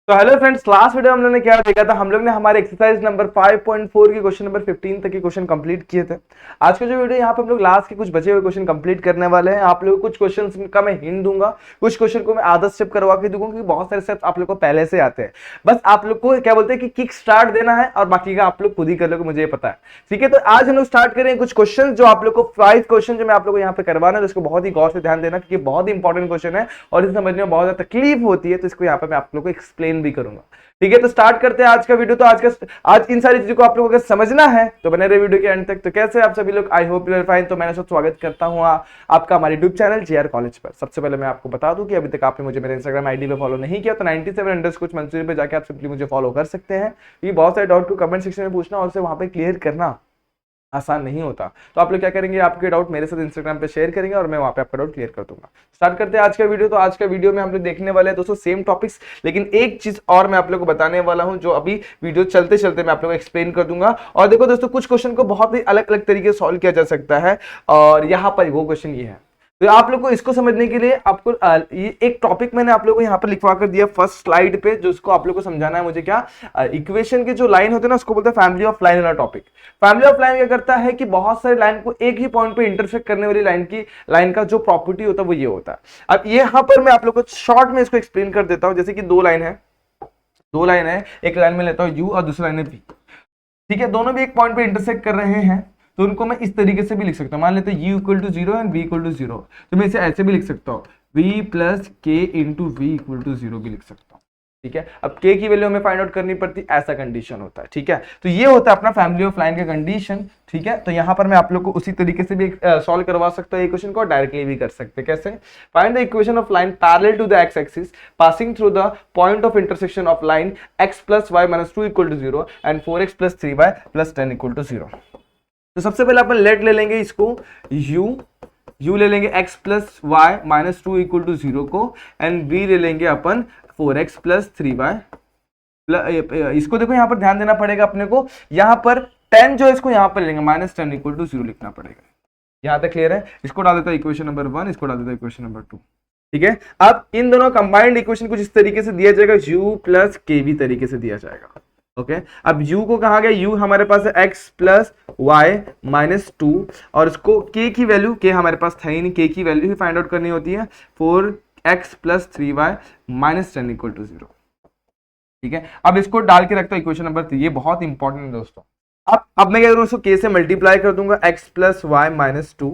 तो hello friends, last video हम लोग ने क्या देखा था। हम लोग ने हमारे एक्सरसाइज नंबर 5.4 के क्वेश्चन नंबर 15 तक के क्वेश्चन कंप्लीट किए थे। आज का जो वीडियो यहाँ पे हम लोग लास्ट के कुछ बचे हुए क्वेश्चन कंप्लीट करने वाले हैं। आप लोगों को कुछ क्वेश्चन का मैं हिंट दूंगा, कुछ क्वेश्चन को मैं आधा स्टेप करवा के दूंगा, क्योंकि बहुत सारे स्टेप्स आप लोग को पहले से आते हैं। बस आप लोग को क्या बोलते हैं कि किक स्टार्ट देना है और बाकी का आप लोग खुद ही कर लोगे, मुझे ये पता है। ठीक है, तो आज हम लोग स्टार्ट करें कुछ क्वेश्चन जो आप लोग को 5 क्वेश्चन जो मैं आप लोग को यहाँ पे करवाना है, जिसको बहुत ही गौर से ध्यान देना, क्योंकि बहुत ही इंपॉर्टेंट क्वेश्चन है और इसे समझने में बहुत ज्यादा तकलीफ होती है। तो इसको यहाँ पे मैं आप लोग को एक्सप्लेन भी करूंगा। ठीक है, तो स्टार्ट करते हैं आज का वीडियो। तो आज इन सारी चीजों को आप लोगों को समझना है तो बने रहे वीडियो के एंड तक। तो कैसे आप सभी लोग, I hope you are fine. तो मैंने सब स्वागत करता हूं आपका हमारे यूट्यूब चैनल जेआर कॉलेज पर। सबसे पहले मैं आपको बता दूं कि अभी तक आपने मुझे मेरे इंस्टाग्राम आईडी पे फॉलो नहीं किया तो 97 मंसूरी पे जाकर आप सिंपली मुझे फॉलो कर सकते हैं। ये बहुत सारे डाउट को कमेंट सेक्शन में पूछना और उसे वहां पे क्लियर करना आसान नहीं होता। तो आप लोग क्या करेंगे, आपके डाउट मेरे साथ इंस्टाग्राम पे शेयर करेंगे और मैं वहां पे आपका डाउट क्लियर कर दूंगा। स्टार्ट करते हैं आज का वीडियो। तो आज का वीडियो में हम लोग देखने वाले हैं दोस्तों सेम टॉपिक्स, लेकिन एक चीज और मैं आप लोग को बताने वाला हूं जो अभी वीडियो चलते चलते मैं आप लोग को एक्सप्लेन कर दूंगा। और देखो दोस्तों, कुछ क्वेश्चन को बहुत ही अलग अलग तरीके से सॉल्व किया जा सकता है और यहाँ पर वो क्वेश्चन ये है। तो आप लोग को इसको समझने के लिए आपको ये एक टॉपिक मैंने आप लोगों को यहाँ पर लिखवा कर दिया फर्स्ट स्लाइड पे, जो उसको आप लोग को समझाना है मुझे। क्या इक्वेशन के जो लाइन होते हैं ना, उसको बोलते हैं फैमिली ऑफ लाइन वाला टॉपिक। फैमिली ऑफ लाइन क्या करता है कि बहुत सारे लाइन को एक ही पॉइंट पे इंटरसेक्ट करने वाली लाइन का जो प्रॉपर्टी होता है वो ये होता है। अब यहाँ पर मैं आप लोग को शॉर्ट में इसको एक्सप्लेन कर देता हूँ। जैसे कि दो लाइन है, एक लाइन में लेता हूँ यू और दूसरी लाइन है वी। ठीक है, दोनों भी एक पॉइंट पे इंटरसेक्ट कर रहे हैं, तो उनको मैं इस तरीके से भी लिख सकता हूं। मान लेते हैं u equal to 0 and v equal to 0, तो मैं इसे ऐसे भी लिख सकता हूं, v प्लस के इंटू वी इक्वल टू 0 भी लिख सकता हूं। ठीक है, अब k की वैल्यू हमें फाइंड आउट करनी पड़ती है, ऐसा कंडीशन होता है। ठीक है, तो ये होता है अपना फैमिली ऑफ लाइन का कंडीशन। ठीक है, तो यहां पर मैं आप लोग को उसी तरीके से भी सॉल्व करवा सकता हूं इक्वेशन को, डायरेक्टली भी कर सकते हैं। कैसे? Find the equation of line parallel to the x axis passing through the point of intersection of line x plus y minus 2 equal to 0 and 4x plus 3y plus 10 equal to 0। तो सबसे पहले अपन late ले लेंगे इसको u ले लेंगे x plus y minus 2 equal to 0 को, and v ले लेंगे अपन 4x प्लस 3y। इसको देखो यहाँ पर ध्यान देना पड़ेगा अपने को, यहाँ पर 10 जो इसको यहाँ पर लेंगे माइनस 10 इक्वल टू 0 लिखना पड़ेगा। यहाँ तक क्लियर है? इसको डाल देता है इक्वेशन नंबर 1, इसको डाल देता है इक्वेशन नंबर 2। ठीक है, अब इन दोनों कंबाइंड इक्वेशन कुछ इस तरीके से दिया जाएगा, u प्लस के भी तरीके से दिया जाएगा। ओके, अब u को कहा गया, u हमारे पास है x प्लस वाई माइनस 2 और इसको k की वैल्यू, k हमारे पास था ही नहीं, k की वैल्यू ही फाइंड आउट करनी होती है, 4x plus 3y minus 10 equal to 0। ठीक है, अब इसको डाल के रखता हूं इक्वेशन नंबर 3, ये बहुत इंपॉर्टेंट है दोस्तों। अब मैं क्या करूंगा, इसको k से मल्टीप्लाई कर दूंगा, x प्लस वाई माइनस 2।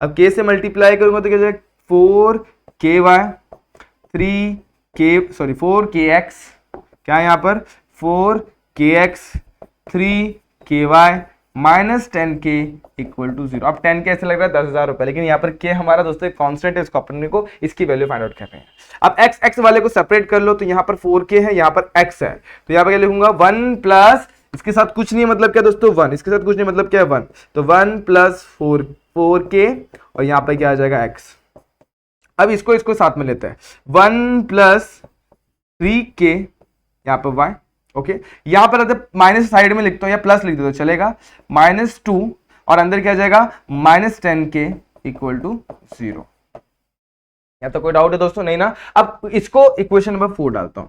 अब k से मल्टीप्लाई करूंगा तो क्या जाएगा, 4kx, क्या यहाँ पर 4kx 3ky minus 10k equal to 0। अब 10k ऐसे लग रहा है 10,000 रुपए, लेकिन यहाँ पर k हमारा दोस्तों एक कांस्टेंट है, इसको अपने को इसकी वैल्यू फाइंड आउट कर रहे हैं। अब x वाले को सेपरेट कर लो, तो यहाँ पर 4k है, यहाँ पर x है, तो यहाँ पर क्या लिखूंगा 1 प्लस, इसके साथ कुछ नहीं मतलब क्या दोस्तों 1, इसके साथ कुछ नहीं मतलब क्या है 1, तो 1 प्लस 4k और यहाँ पर क्या आ जाएगा x। अब इसको साथ में लेते हैं, 1 प्लस 3k यहाँ पर y। ओके, यहां पर अगर माइनस साइड में लिखता हूं या प्लस लिख दो तो चलेगा, माइनस 2 और अंदर क्या जाएगा माइनस 10k इक्वल टू 0। या तो कोई डाउट है दोस्तों? नहीं ना। अब इसको इक्वेशन नंबर 4 डालता हूं,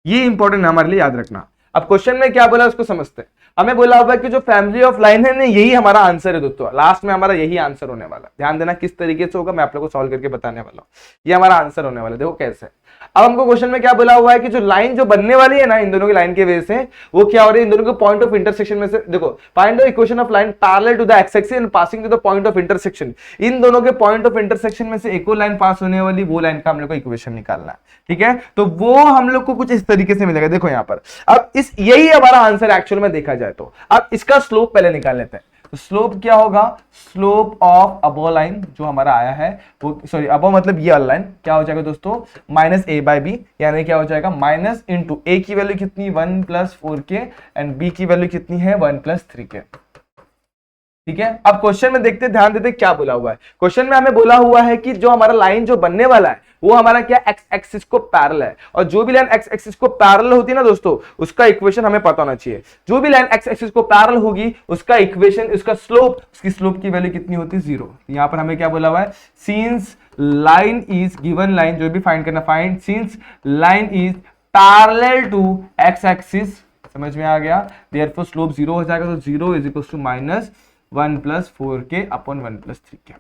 ये इंपॉर्टेंट है हमारे लिए, याद रखना। अब क्वेश्चन में क्या बोला उसको समझते हैं। हमें बोला हुआ कि जो फैमिली ऑफ लाइन है ना, यही हमारा आंसर है दोस्तों, लास्ट में हमारा यही आंसर होने वाला है। ध्यान देना किस तरीके से होगा, मैं आप लोगों को सॉल्व करके बताने वाला हूं। ये हमारा आंसर होने वाला है, देखो कैसे। अब हमको क्वेश्चन में क्या बोला हुआ है कि जो लाइन जो बनने वाली है ना इन दोनों की लाइन के वजह से, वो क्या हो रही है, इन दोनों के पॉइंट ऑफ इंटरसेक्शन में से, देखो find the equation of line parallel to the x axis and passing to the point of intersection. इन दोनों के पॉइंट ऑफ इंटरसेक्शन में से एक और लाइन पास होने वाली, वो लाइन का हम लोग को इक्वेशन निकालना है। ठीक है, तो वो हम लोग को कुछ इस तरीके से मिलेगा, देखो यहाँ पर। अब यही हमारा आंसर एक्चुअल में देखा जाए तो। अब इसका स्लोप पहले निकाल लेते हैं। तो स्लोप क्या होगा, स्लोप ऑफ अबो लाइन जो हमारा आया है वो, सॉरी अबो मतलब ये लाइन, क्या हो जाएगा दोस्तों माइनस a बाई बी, यानी क्या हो जाएगा माइनस इंटू a की वैल्यू कितनी 1 प्लस 4k एंड b की वैल्यू कितनी है 1 प्लस 3k। ठीक है, अब क्वेश्चन में देखते ध्यान देते क्या बोला हुआ है। क्वेश्चन में हमें बोला हुआ है कि जो हमारा लाइन जो बनने वाला है वो हमारा क्या एक्स एक्सिस को पैरेलल है, और जो भी लाइन एक्स एक्सिस को पैरेलल होती है ना दोस्तों, उसका इक्वेशन हमें पता होना चाहिए। जो भी लाइन एक्स एक्सिस को पैरेलल होगी उसका इक्वेशन, उसका स्लोप, उसकी स्लोप की वैल्यू कितनी होती है 0। यहाँ पर हमें क्या बोला हुआ है, since line is given line, जो भी फाइंड करना, find since line is parallel to x axis, समझ में आ गया। देयरफॉर स्लोप 0 हो जाएगा, तो 0 is equal to -1 + 4k upon 1 + 3k।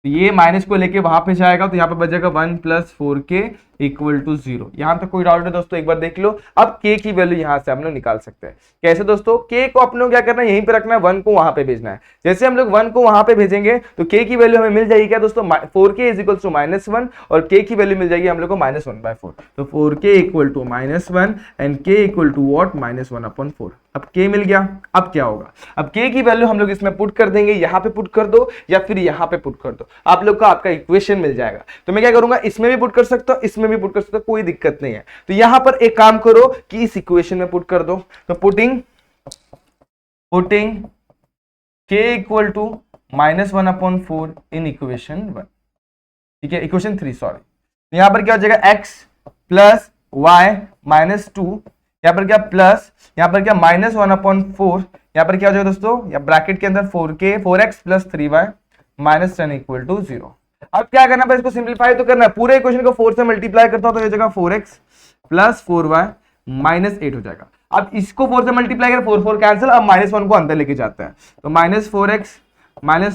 तो ये माइनस को लेके वहां पे जाएगा, तो यहाँ पे बचेगा 1 + 4k = 0। यहां तक कोई डाउट है दोस्तों, एक बार देख लो। अब k की वैल्यू यहां से हम लोग निकाल सकते हैं। कैसे दोस्तों? k को अपने को क्या करना है, यहीं पे रखना है, 1 को वहां पे भेजना है। जैसे हम लोग 1 को वहां पे भेजेंगे तो k की वैल्यू हमें मिल जाएगी क्या दोस्तों, 4k = -1, और k की वैल्यू मिल जाएगी हम लोग को -1/4। तो 4k = -1 एंड k = what, -1/4। अब k मिल गया। अब क्या होगा, अब k की वैल्यू हम लोग इसमें पुट कर देंगे, यहां पे पुट कर दो या फिर यहां पे पुट कर दो, आप लोग का आपका इक्वेशन मिल जाएगा। तो मैं क्या करूंगा, इसमें भी पुट कर सकता हूं, इसमें भी पुट कर सकता हूं, कोई दिक्कत नहीं है। तो यहां पर एक काम करो कि इस इक्वेशन में पुट कर दो। तो पुटिंग k = -1/4 इन इक्वेशन 1, ठीक है, इक्वेशन 3 सॉरी। यहां पर क्या हो जाएगा, x + y - 2, यहां पर क्या प्लस, यहां पर क्या -1/4, यहां पर क्या हो जाएगा दोस्तों, या ब्रैकेट के अंदर 4x + 3y - 10 = 0। अब क्या करना है, इसको सिंपलीफाई तो करना है, पूरे इक्वेशन को 4 से मल्टीप्लाई करता हूं तो ये जगह 4x + 4y - 8 हो जाएगा। अब इसको 4 से मल्टीप्लाई कर, 4 4 कैंसिल, अब -1 को अंदर लेके जाते हैं, तो -4x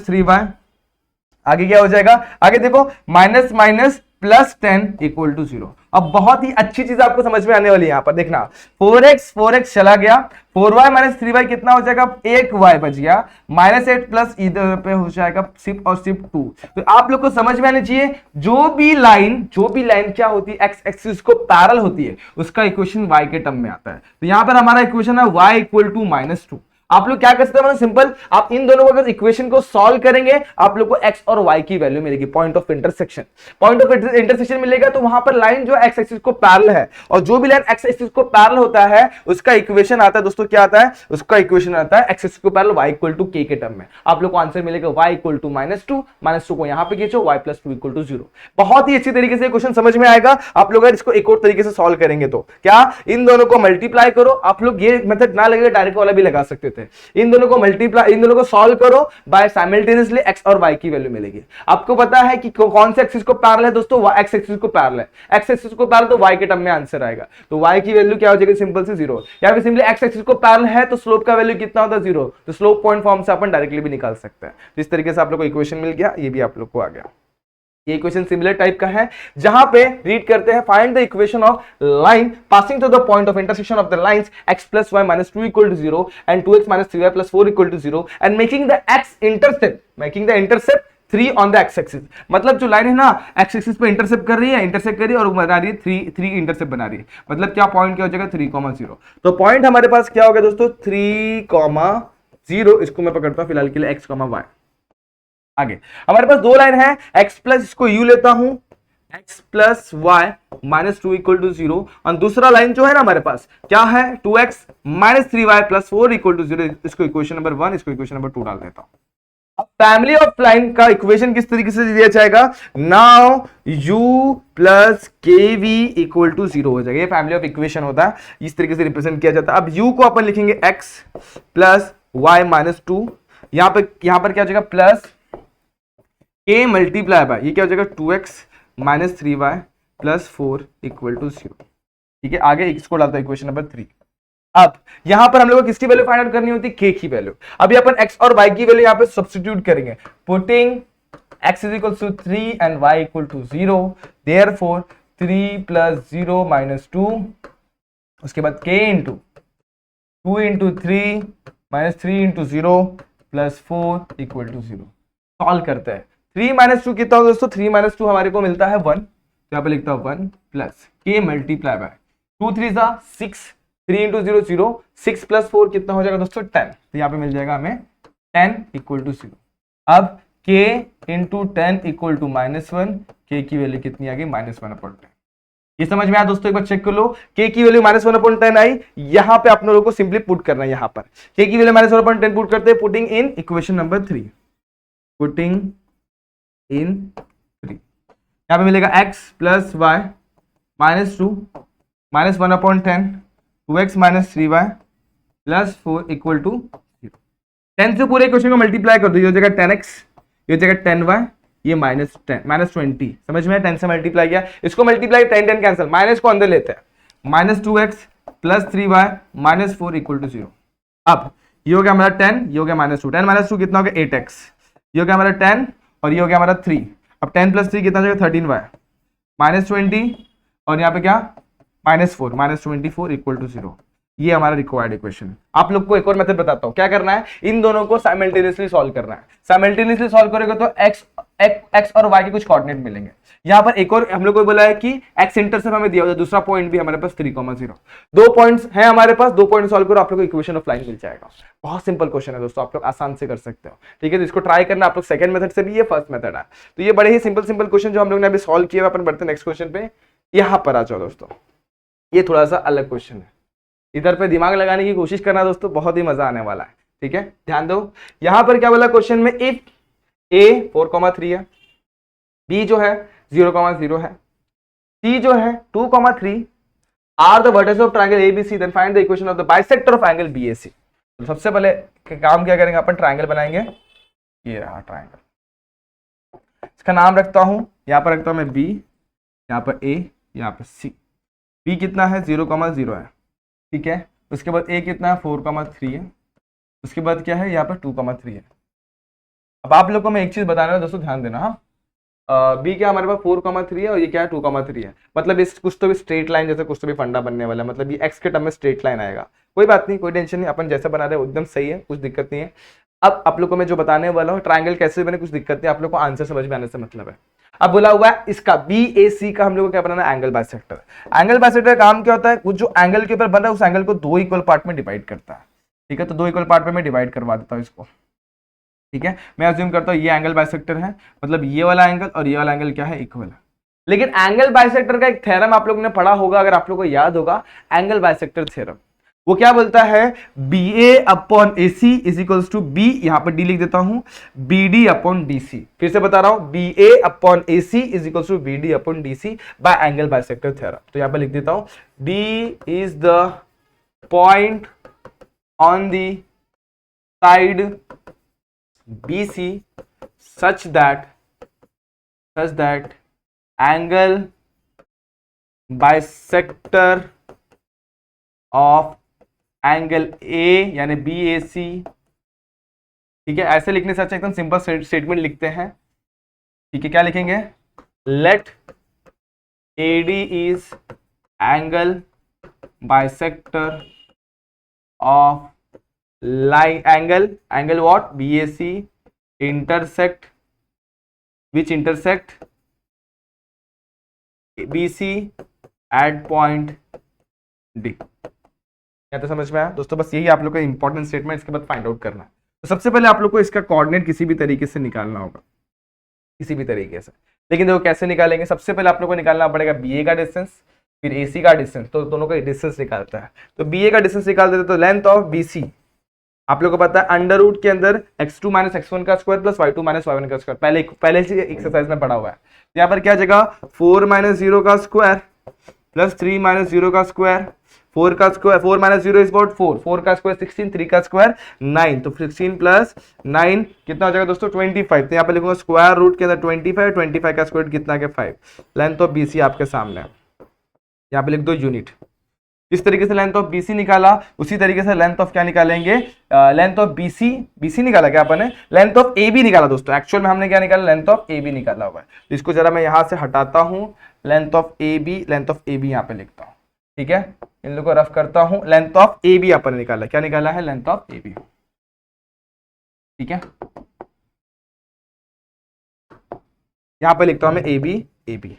- 3y, आगे क्या हो जाएगा, आगे देखो माइनस माइनस +10 = 0। अब बहुत ही अच्छी चीज आपको समझ में आने वाली है, यहां पर देखना, 4x चला गया, 4y - 3y कितना हो जाएगा, 1y बच गया, -8 प्लस इधर पे हो जाएगा सिर्फ और सिर्फ 2। तो आप लोग को समझ में आनी चाहिए, जो भी लाइन क्या होती है, एक्स एक्सिस को पैरेलल होती है, उसका इक्वेशन y के टर्म में आता है। तो यहां पर हमारा इक्वेशन है y = -2। आप लोग क्या कर सकते हैं, सिंपल, आप इन दोनों को अगर इक्वेशन को सॉल्व करेंगे, आप लोग को x और y की वैल्यू मिलेगी, पॉइंट ऑफ इंटरसेक्शन मिलेगा। तो वहां पर लाइन जो x एक्सिस को पैरेलल है, और जो भी लाइन x एक्सिस को पैरेलल होता है, उसका इक्वेशन आता है दोस्तों, क्या आता है, उसका इक्वेशन आता है x एक्सिस को पैरेलल y = k के टर्म में। आप लोग को आंसर मिलेगा y = -2 को यहां पे खींचो, y + 2 = 0। बहुत ही अच्छी तरीके से क्वेश्चन समझ में आएगा। आप लोग अगर इसको एक और तरीके से सॉल्व करेंगे तो क्या, इन दोनों को मल्टीप्लाई करो, आप लोग ये मेथड ना लगेगा, डायरेक्ट वाला भी लगा सकते थे। इन दोनों को सॉल्व करो बाय साइमल्टेनियसली, x और y की वैल्यू मिलेगी। आपको पता है कि कौन से एक्सिस को पैरेलल है दोस्तों, x एक्सिस को पैरेलल है, x एक्सिस को पैरेलल, तो y के टर्म में आंसर आएगा। तो y की वैल्यू क्या हो जाएगी, सिंपल सी 0। या फिर सिंपली x एक्सिस को पैरेलल है तो स्लोप का वैल्यू कितना होता है, 0। तो स्लोप पॉइंट फॉर्म से अपन डायरेक्टली भी निकाल सकते हैं। तो इस तरीके से आप लोग को इक्वेशन मिल गया, ये भी आप लोग को आ गया। ये इक्वेशन सिमिलर टाइप का है, जहां पे रीड करते हैं, find the equation of line passing to the point of intersection of the lines x + y - 2 = 0 and 2x - 3y + 4 = 0 and making the intercept 3 on the x axis. मतलब जो line है ना, x एक्सिस पे intercept कर रही है और बना रही है 3 इंटरसेप्ट बना रही है। मतलब क्या पॉइंट क्या हो जाएगा, 3,0। तो पॉइंट हमारे पास क्या होगा दोस्तों, 3,0। इसको मैं पकड़ता हूं फिलहाल के लिए x, y। आगे हमारे पास दो लाइन है, x प्लस, इसको u लेता हूं, x + y - 2 = 0, और दूसरा लाइन जो है ना हमारे पास क्या है, 2x - 3y + 4 = 0। इसको इक्वेशन नंबर 1, इसको इक्वेशन नंबर 2 डाल देता हूं। अब फैमिली ऑफ लाइन का इक्वेशन किस तरीके से दिया जाएगा, नाउ u + kv = 0 हो जाएगा। ये फैमिली ऑफ इक्वेशन होता है, इस तरीके से रिप्रेजेंट किया जाता है। अब u को अपन लिखेंगे x + y - 2, यहां पर क्या हो जाएगा, प्लस k मल्टीप्लाई बाय, ये क्या हो जाएगा, 2x - 3y + 4 = 0। ठीक है, आगे इसको डालता है इक्वेशन नंबर 3। अब यहां पर हम लोग को किसकी वैल्यू फाइंड आउट करनी होती है, k की वैल्यू। अभी अपन x और y की वैल्यू यहां पे सब्स्टिट्यूट करेंगे, putting x = 3 and y = 0, therefore 3 + 0 - 2, उसके बाद k × 2 × 3 - 3 × 0 + 4 = 0। सॉल्व करते हैं। 3 - 2 कितना हो दोस्तों, 3 - 2 हमारे को मिलता है 1, तो यहाँ पे लिखता हूं 1 प्लस k मल्टीप्लाई बाय 2 3 6, 3 × 0 0, 6 + 4 कितना हो जाएगा दोस्तों, 10। तो यहाँ पे मिल जाएगा हमें 10 = 0। अब k × 10 = -1, k की वैल्यू कितनी आ गई, -1/10। ये समझ में आया दोस्तों, एक बार चेक कर लो, k की वैल्यू -1/10 आई। यहां पे आप लोगों को सिंपली पुट करना है, यहां पर k की वैल्यू -1/10 पुट करते हैं, putting in equation number 3, putting in 3, यहां पे मिलेगा x + y - 2 -1/10, 2x - 3y + 4 = 0। 10 से पूरे इक्वेशन को मल्टीप्लाई कर दो, ये हो जाएगा 10x, ये हो जाएगा 10y, ये -10 -20, समझ में 10 से मल्टीप्लाई किया, इसको मल्टीप्लाई 10 कैंसिल, माइनस को अंदर लेते हैं, -2x + 3y - 4 = 0। अब ये हो गया हमारा 10, ये हो गया -2, 10 - 2 कितना हो गया 8x, ये हो गया हमारा 10 और ये हो गया हमारा 3। अब 10 + 3 कितना हो जाएगा 13y -20 और यहाँ पे क्या -4 -24 = 0। ये हमारा रिक्वायर्ड इक्वेशन। आप लोग को एक और मेथड बताता हूं, क्या करना है, इन दोनों को साइमल्टेनियसली सॉल्व करना है। साइमल्टेनियसली सॉल्व करोगे तो x और y के कुछ कोऑर्डिनेट मिलेंगे। यहां पर एक और हम लोग को बोला है कि x इंटरसेप्ट हमें दिया हुआ है, दूसरा पॉइंट भी हमारे पास 3,0। दो पॉइंट्स हैं हमारे पास, दो पॉइंट सॉल्व करो, आप लोग को इक्वेशन ऑफ लाइन मिल जाएगा। बहुत सिंपल क्वेश्चन है दोस्तों, आप लोग आसान से कर सकते हो, ठीक है। तो इसको ट्राई करना आप लोग, सेकंड मेथड से भी, ये फर्स्ट मेथड है। तो ये बड़े ही सिंपल क्वेश्चन जो हम लोग ने अभी सॉल्व किया, अपन बढ़ते नेक्स्ट क्वेश्चन पे। यहां पर आ जाओ दोस्तों, ये थोड़ा सा अलग क्वेश्चन है, इधर पे दिमाग लगाने की कोशिश करना दोस्तों, बहुत ही मजा आने वाला है, ठीक है। ध्यान दो, यहां पर क्या बोला क्वेश्चन में, इफ a 4,3 है, b जो है 0,0 है, c जो है 2,3 are the vertex of triangle ABC, then find the equation of the bisector of angle BAC। तो सबसे पहले काम क्या करेंगे अपन, ट्रायंगल बनाएंगे। ये रहा ट्रायंगल, इसका नाम रखता हूं, यहां पर रखता हूं मैं B, यहां पर A, यहां पर C। B कितना है 0,0 है, ठीक है। उसके बाद A कितना है 4,3 है, उसके बाद क्या है यहाँ पर 2,3 है। अब आप लोग को मैं एक चीज बता रहा हूँ दोस्तों, ध्यान देना। हाँ, B क्या हमारे पास 4,3 है और ये क्या है 2,3 है, मतलब इस कुछ तो भी स्ट्रेट लाइन जैसे कुछ तो भी फंडा बनने वाला है, मतलब ये x के टर्म में स्ट्रेट लाइन आएगा। कोई बात नहीं, कोई टेंशन नहीं, अपन जैसे बना रहे हैं एकदम सही है, कुछ दिक्कत नहीं है। अब आप लोग को मैं जो बताने वाला हूँ, ट्रायंगल कैसे बने कुछ दिक्कत नहीं, आप लोग को आंसर समझ में आने से मतलब है। अब बोला हुआ है इसका BAC का हम लोग को क्या बनाना है, एंगल बाइसेक्टर। एंगल बाइसेक्टर का काम क्या होता है, कुछ जो एंगल के ऊपर बन रहा है उस एंगल को दो इक्वल पार्ट में डिवाइड करता है, ठीक है। तो दो इक्वल पार्ट में मैं डिवाइड करवा देता हूँ इसको, ठीक है। मैं अज्यूम करता हूँ ये एंगल बाइसेक्टर है, मतलब ये वाला एंगल और ये वाला एंगल क्या है, इक्वल है। लेकिन एंगल बाइसेक्टर का एक थ्योरम आप लोगों ने पढ़ा होगा, अगर आप लोगों को याद होगा, एंगल बाइसेक्टर थ्योरम, वो क्या बोलता है, BA/AC = B, यहां पर D लिख देता हूं, BD/DC। फिर से बता रहा हूं, BA/AC = BD/DC bye angle bisector theorem. तो यहां पर लिख देता हूं, D is the point on the side BC such that angle bisector of angle A यानी BAC, ठीक है। ऐसे लिखने से अच्छा एकदम सिंपल स्टेटमेंट लिखते हैं, ठीक है। क्या लिखेंगे, let AD is angle bisector of line angle what BAC intersect which intersect BC at point D। या तो समझ में आया दोस्तों, बस यही आप लोग का इंपॉर्टेंट स्टेटमेंट, इसके बाद फाइंड आउट करना है। तो सबसे पहले आप लोग को इसका कोऑर्डिनेट किसी भी तरीके से निकालना होगा, किसी भी तरीके से। लेकिन देखो कैसे निकालेंगे, सबसे पहले आप लोग को निकालना पड़ेगा BA का डिस्टेंस, फिर AC का डिस्टेंस, तो दोनों का डिस्टेंस निकालता है। तो BA का डिस्टेंस निकाल देते तो लेंथ ऑफ BC आप लोग को पता है अंडर रूट के अंदर x2 - x1 का स्क्वायर प्लस y2 - y1 का स्क्वायर, पहले से एक्सरसाइज में पढ़ा हुआ है। यहाँ पर क्या जगह 4 - 0 का स्क्वायर प्लस 3 - 0 का स्क्वायर, 4 का स्क्वायर, 4 - 0 इज अबाउट 4, 4 का स्क्वायर 16, 3 का स्क्वायर 9, तो 16 प्लस 9 कितना हो जाएगा दोस्तों 25। तो यहाँ पे लिखूंगा स्क्वायर रूट के अंदर 25, 25 का स्क्वायर कितना है 5। लेंथ ऑफ BC आपके सामने, यहाँ पे लिख दो यूनिट। इस तरीके से लेंथ ऑफ BC निकाला, उसी तरीके से लेंथ ऑफ क्या निकालेंगे, लेंथ ऑफ BC निकाला क्या अपन ने, लेंथ ऑफ AB निकाला दोस्तों। एक्चुअल में हमने क्या निकाला, लेंथ ऑफ AB निकाला हुआ है। तो इसको जरा मैं यहां से हटाता हूं, लेंथ ऑफ AB यहां पे लिखता हूं, ठीक है। इन लोगों को रफ करता हूं, लेंथ ऑफ AB अपन ने निकाला, क्या निकाला है, लेंथ ऑफ AB, ठीक है। यहां पे लिखता हूं मैं AB,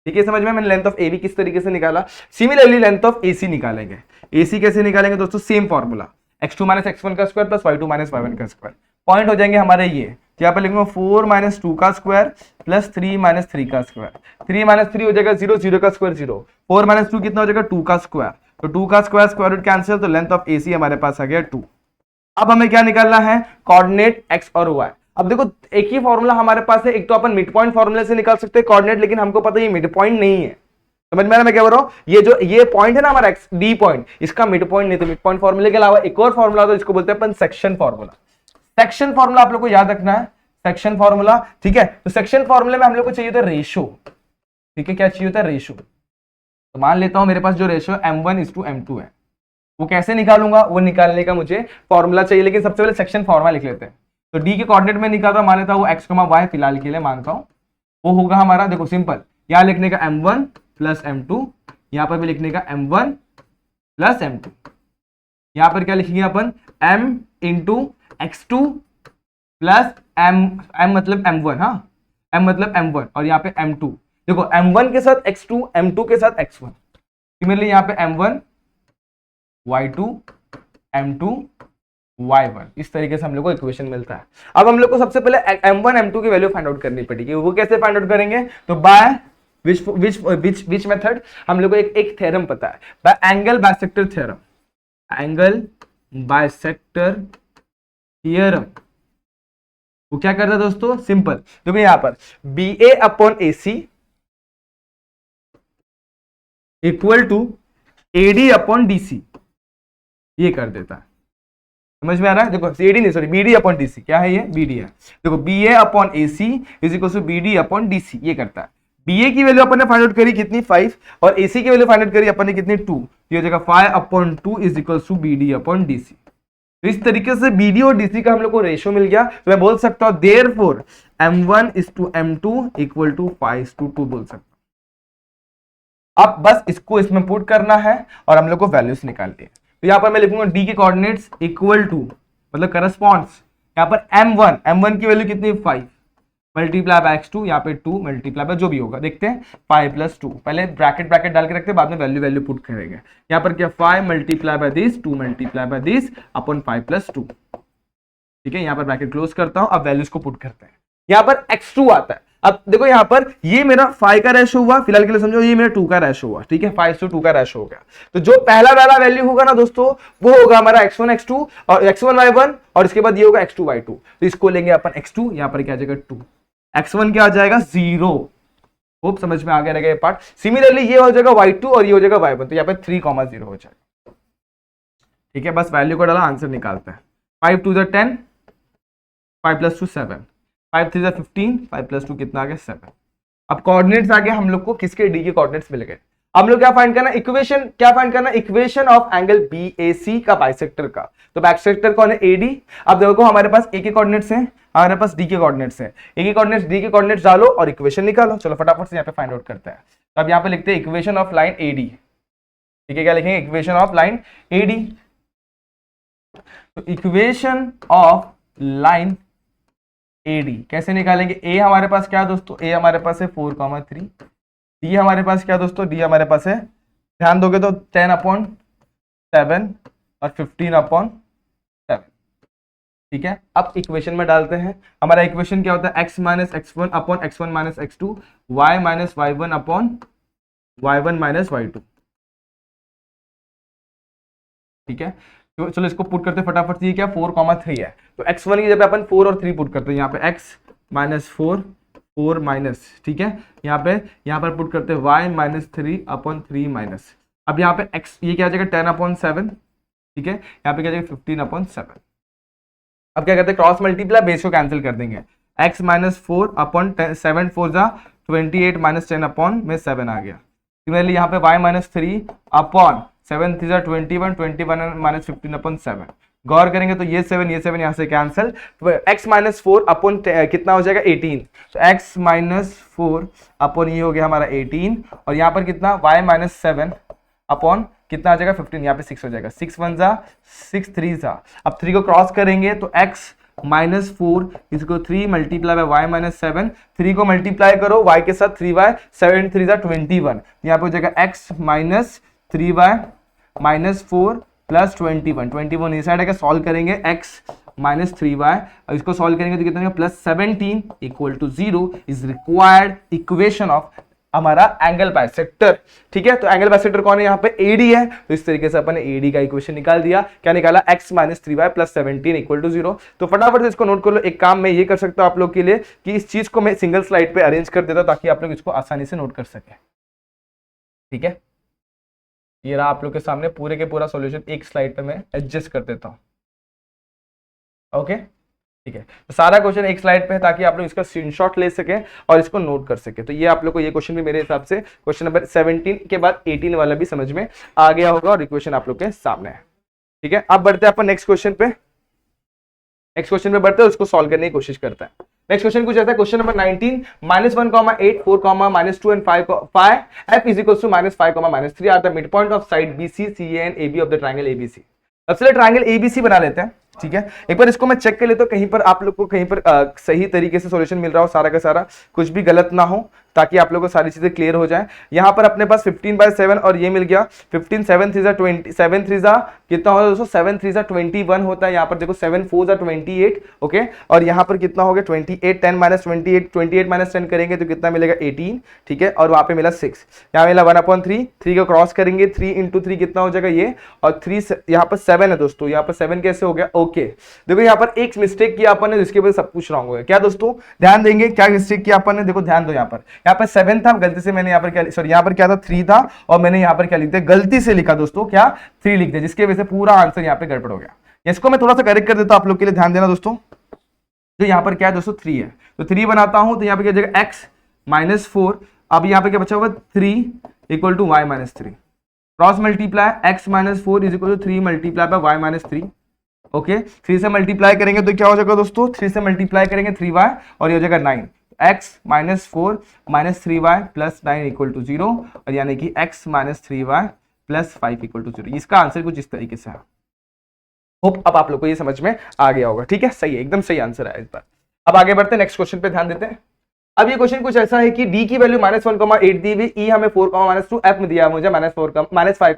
ठीक है। समझ में, मैंने लेंथ ऑफ AB किस तरीके से निकाला। सिमिलरली लेंथ ऑफ AC निकालेंगे। AC कैसे निकालेंगे दोस्तों, सेम फॉर्मूला, x2 - x1 का स्क्वायर प्लस y2 - y1 का स्क्वायर। पॉइंट हो जाएंगे हमारे ये, यहाँ पे लिखूंगा 4 - 2 का स्क्वायर प्लस 3 - 3 का स्क्वायर, 3 - 3 हो जाएगा 0, 0 का स्क्वायर 0, 4 - 2 कितना हो जाएगा 2 का स्क्वायर, तो 2 का स्क्वायर स्क्वायर रूट कैंसिल, तो लेंथ ऑफ AC हमारे पास आ गया 2। अब हमें क्या निकालना है, कोऑर्डिनेट x और y। अब देखो एक ही फॉर्मूला हमारे पास है, एक तो अपन मिड पॉइंट फॉर्मूले से निकाल सकते हैं कोऑर्डिनेट, लेकिन हमको पता है ये मिड पॉइंट नहीं है। समझ में आ रहा है मैं क्या बोल रहा हूं, ये पॉइंट है ना हमारा D पॉइंट, इसका मिड पॉइंट नहीं। तो मिड पॉइंट फॉर्मूले के अलावा एक और फॉर्मूला, तो इसको बोलते हैं अपन सेक्शन फॉर्मूला। सेक्शन फॉर्मूला आप लोग को याद रखना है, सेक्शन फॉर्मूला, ठीक है। तो सेक्शन फॉर्मूले में हम लोग को चाहिए था रेशो, ठीक है, क्या चाहिए होता है, रेशो। तो मान लेता हूं मेरे पास जो रेशो m1:m2 है, वो कैसे निकालूंगा, वो निकालने का मुझे फॉर्मूला चाहिए, लेकिन सबसे पहले सेक्शन फॉर्मूला लिख लेते हैं। तो डी के कोऑर्डिनेट में निकाल रहा हूं, मान लेता हूं वो x, y फिलहाल के लिए मानता हूं, वो होगा हमारा, देखो सिंपल, यहां लिखने का m1 प्लस m2, यहां पर भी लिखने का m1 प्लस m2, यहां पर क्या लिखेंगे अपन, m into x2 plus m मतलब m1, हाँ m मतलब m1, और यहाँ पे m2, देखो m1 के साथ x2, m2 के साथ x1, सिमिलरली यहाँ पे m1 y2 m2 y1, इस तरीके से हम लोग को इक्वेशन मिलता है। अब हम लोग को सबसे पहले m1 m2 की वैल्यू फाइंड आउट करनी पड़ेगी, वो कैसे फाइंड आउट करेंगे, तो बाय विच मेथड, हम लोग को एक थ्योरम पता है, by angle bisector theorem, angle bisector theorem. वो क्या करता है दोस्तों, सिंपल, देखो यहां पर BA upon AC equal to AD upon DC, ये कर देता है, समझ में आ रहा है, देखो AD नहीं, सॉरी BD अपॉन DC, क्या है ये, BD है, देखो BA upon AC is equal to BD upon DC, ये करता है। BA की वैल्यू अपन ने फाइंड आउट करी कितनी, 5, और AC की वैल्यू फाइंड आउट करी अपन ने कितनी, 2, ये हो जाएगा 5/2 is equal to BD upon DC। तो इस तरीके से BD और DC का हम लोग को रेशियो मिल गया, तो मैं बोल सकता हूं देयरफॉर m1:m2 इक्वल टू 5:2 बोल सकता हूं। अब बस इसको इसमें पुट करना है और हम लोग को वैल्यूज निकालनी है। तो यहां पर मैं लिखूंगा D के कोऑर्डिनेट्स इक्वल टू, मतलब करस्पॉन्ड्स, यहां पर m1 की वैल्यू कितनी, 5 मल्टीप्लाई बाय x2, यहाँ पे 2 मल्टीप्लाई बाय जो भी होगा, देखते हैं 5 + 2, पहले ब्रैकेट डाल के रखते हैं, बाद में वैल्यू पुट करेंगे। यहाँ पर क्या, 5 multiply by this, 2 multiply by this upon 5 + 2, ठीक है। यहाँ पर ब्रैकेट क्लोज करता हूं, अब वैल्यूज को पुट करते हैं। यहाँ पर x2 आता है, अब देखो यहाँ पर ये मेरा 5 का रेशो हुआ, फिलहाल के लिए समझो ये मेरा 2 का रेशो हुआ, ठीक है, 5:2 का रेशो हो गया। तो जो पहला वाला वैल्यू होगा ना दोस्तों, वो होगा हमारा x1 x2 और x1 y1, और इसके बाद ये होगा x2 y2। तो इसको लेंगे अपन x2, यहाँ पर क्या आ जाएगा 2, x1 क्या आ जाएगा 0, होप समझ में आ गया रहेगा ये पार्ट। सिमिलरली ये हो जाएगा y2 और ये हो जाएगा y1, तो यहाँ पे 3,0 हो जाएगा, ठीक है। बस वैल्यू को डाला, आंसर निकालते हैं। 5 2 10, 5 + 2 7, 5 3 15, 5 + 2 कितना आ गया, 7। अब कोऑर्डिनेट्स आ गए हम लोग को, किसके, डी के कोऑर्डिनेट्स मिल गए। हम लोग क्या फाइंड करना, इक्वेशन क्या फाइंड करना, इक्वेशन ऑफ एंगल BAC का बाइसेक्टर का। तो बाइसेक्टर कौन है, AD। अब देखो हमारे पास A के कोऑर्डिनेट्स हैं, हमारे पास D के कोऑर्डिनेट्स हैं, A के कोऑर्डिनेट्स D के कोऑर्डिनेट्स डालो और इक्वेशन निकालो। चलो फटाफट से यहाँ पे फाइंड आउट करते हैं। तो अब यहाँ पे लिखते हैं इक्वेशन ऑफ लाइन AD, ठीक है, क्या लिखेंगे, इक्वेशन ऑफ लाइन AD। तो इक्वेशन ऑफ लाइन AD कैसे निकालेंगे, A हमारे पास क्या दोस्तों, A हमारे पास है 4,3, D हमारे पास क्या दोस्तों, D हमारे पास है, ध्यान दोगे तो 10/7 और 15/7, ठीक है। अब इक्वेशन में डालते हैं, हमारा इक्वेशन क्या होता है, x - x1 upon x1 - x2, y - y1 upon y1 - y2, ठीक है। तो चलो इसको पुट करते हैं फटाफट से, ये क्या 4,3 है, तो x1 की जगह अपन 4 और 3 पुट करते हैं, यहाँ पे x - 4 4 माइनस, ठीक है, यहाँ पर पुट करते हैं y - 3 अपॉन 3 माइनस। अब यहाँ पे x ये क्या आ जाएगा 10/7, ठीक है, यहाँ पे क्या जाएगा 15/7। अब क्या करते हैं, क्रॉस मल्टीप्लाई, बेस को कैंसिल कर देंगे, x - 4 अपॉन 7 4 जा 28 - 10 अपॉन में 7 आ गया। सिमिलरली यहाँ पे y - 3 अपॉन 7 3 जा 21 21 - 15/7। गौर करेंगे तो ये 7 यहाँ से कैंसिल, तो x - 4 अपॉन कितना हो जाएगा 18, तो x - 4 अपॉन ये हो गया हमारा 18, और यहाँ पर कितना y - 7 अपॉन कितना आ जाएगा 15, यहाँ पे 6 हो जाएगा, 6 1 जा 6 3 जा। अब 3 को क्रॉस करेंगे तो x - 4 इसको 3 मल्टीप्लाई बाय y - 7, 3 को मल्टीप्लाई करो y के साथ 3y, 7 3 जा 21, यहाँ पे हो जाएगा x - 3y - 4 प्लस 21 इस साइड आके सॉल्व करेंगे, x - 3y, और इसको सॉल्व करेंगे तो कितना होगा +17 = 0 इज रिक्वायर्ड इक्वेशन ऑफ हमारा एंगल बाइसेक्टर, ठीक है। तो एंगल बाइसेक्टर कौन है, यहाँ पे AD है, तो इस तरीके से अपन ने AD का इक्वेशन निकाल दिया। क्या निकाला, x - 3y + 17 = 0। तो फटाफट से इसको नोट कर लो। एक काम मैं ये कर सकता हूं आप लोग के लिए कि इस चीज को मैं सिंगल स्लाइड पे अरेंज कर देता हूं ताकि आप लोग इसको आसानी से नोट कर सके, ठीक है। ये रहा आप लोग के सामने पूरे के पूरा सॉल्यूशन, एक स्लाइड पे मैं एडजस्ट कर देता हूं, ओके, ठीक है, तो सारा क्वेश्चन एक स्लाइड पे है ताकि आप लोग इसका स्क्रीनशॉट ले सके और इसको नोट कर सके। तो ये आप लोग को ये क्वेश्चन भी मेरे हिसाब से क्वेश्चन नंबर 17 के बाद 18 वाला भी समझ में आ गया होगा और इक्वेशन आप लोग के सामने है। ठीक है, अब बढ़ते हैं अपन नेक्स्ट क्वेश्चन पे। नेक्स्ट क्वेश्चन पे बढ़ते हैं, उसको सॉल्व करने की कोशिश करते हैं। नेक्स्ट क्वेश्चन कुछ ऐसा है, question number 19 -1, 8, 4, -2 and 5 f is equals to -5, -3 are the midpoint of side BC, CA and AB of the triangle ABC। अब चलिए ट्रायंगल ABC बना लेते हैं। ठीक है, एक बार इसको मैं चेक कर लेता हूँ कहीं पर आप लोग को कहीं पर सही तरीके से सॉल्यूशन मिल रहा हो, सारा का सारा कुछ भी गलत ना हो, ताकि आप लोगों को सारी चीजें क्लियर हो जाए। यहाँ पर अपने पास 15/7 और ये मिल गया 15, 7 3 20, 7 3 कितना होता है दोस्तों, 7 3 21 होता है। यहाँ पर देखो 7 4 28, ओके, और यहाँ पर कितना हो गया 28, 10 -28, 28 -10 करेंगे तो कितना मिलेगा 18। ठीक है, और वहां पे मिला 6, यहाँ मिला 1/3, 3 को क्रॉस करेंगे 3 × 3 कितना हो जाएगा ये, और 3 यहाँ पर 7 है दोस्तों, यहाँ पर 7 कैसे हो गया, ओके। देखो यहाँ पर एक मिस्टेक किया अपन ने जिसके वजह से सब कुछ रॉन्ग हो गया। क्या दोस्तों ध्यान देंगे, क्या मिस्टेक किया अपन ने, देखो ध्यान दो। यहाँ पर 7 था, गलती से मैंने यहाँ पर क्या, सॉरी यहाँ पर क्या था 3 था, और मैंने यहाँ पर क्या लिख दिया, गलती से लिखा दोस्तों क्या 3 लिख दिया, जिसकी वजह से पूरा आंसर यहाँ पे गड़बड़ हो गया। इसको मैं थोड़ा सा करेक्ट कर देता हूं आप लोग के लिए, ध्यान देना दोस्तों। तो यहाँ पर क्या है दोस्तों 3 है, तो 3 बनाता हूं तो यहाँ पे क्या जाएगा x -4, अब यहाँ पे क्या बचा हुआ 3 = y -3, cross multiply x -4 = 3 × y -3, okay. 3 से मल्टीप्लाई करेंगे तो क्या हो जाएगा दोस्तों, 3 से मल्टीप्लाई करेंगे 3y और ये हो जाएगा 9, x -4 -3y + 9 = 0, और यानी कि x -3y + 5 = 0। इसका आंसर कुछ इस तरीके से है। होप अब आप लोग को ये समझ में आ गया होगा। ठीक है, सही है, एकदम सही आंसर है इस बार। अब आगे बढ़ते हैं, नेक्स्ट क्वेश्चन पे ध्यान देते हैं। अब ये क्वेश्चन कुछ ऐसा है कि d की वैल्यू -1, 8 दी हुई, e हमें 4, -2, f में दिया है मुझे -5,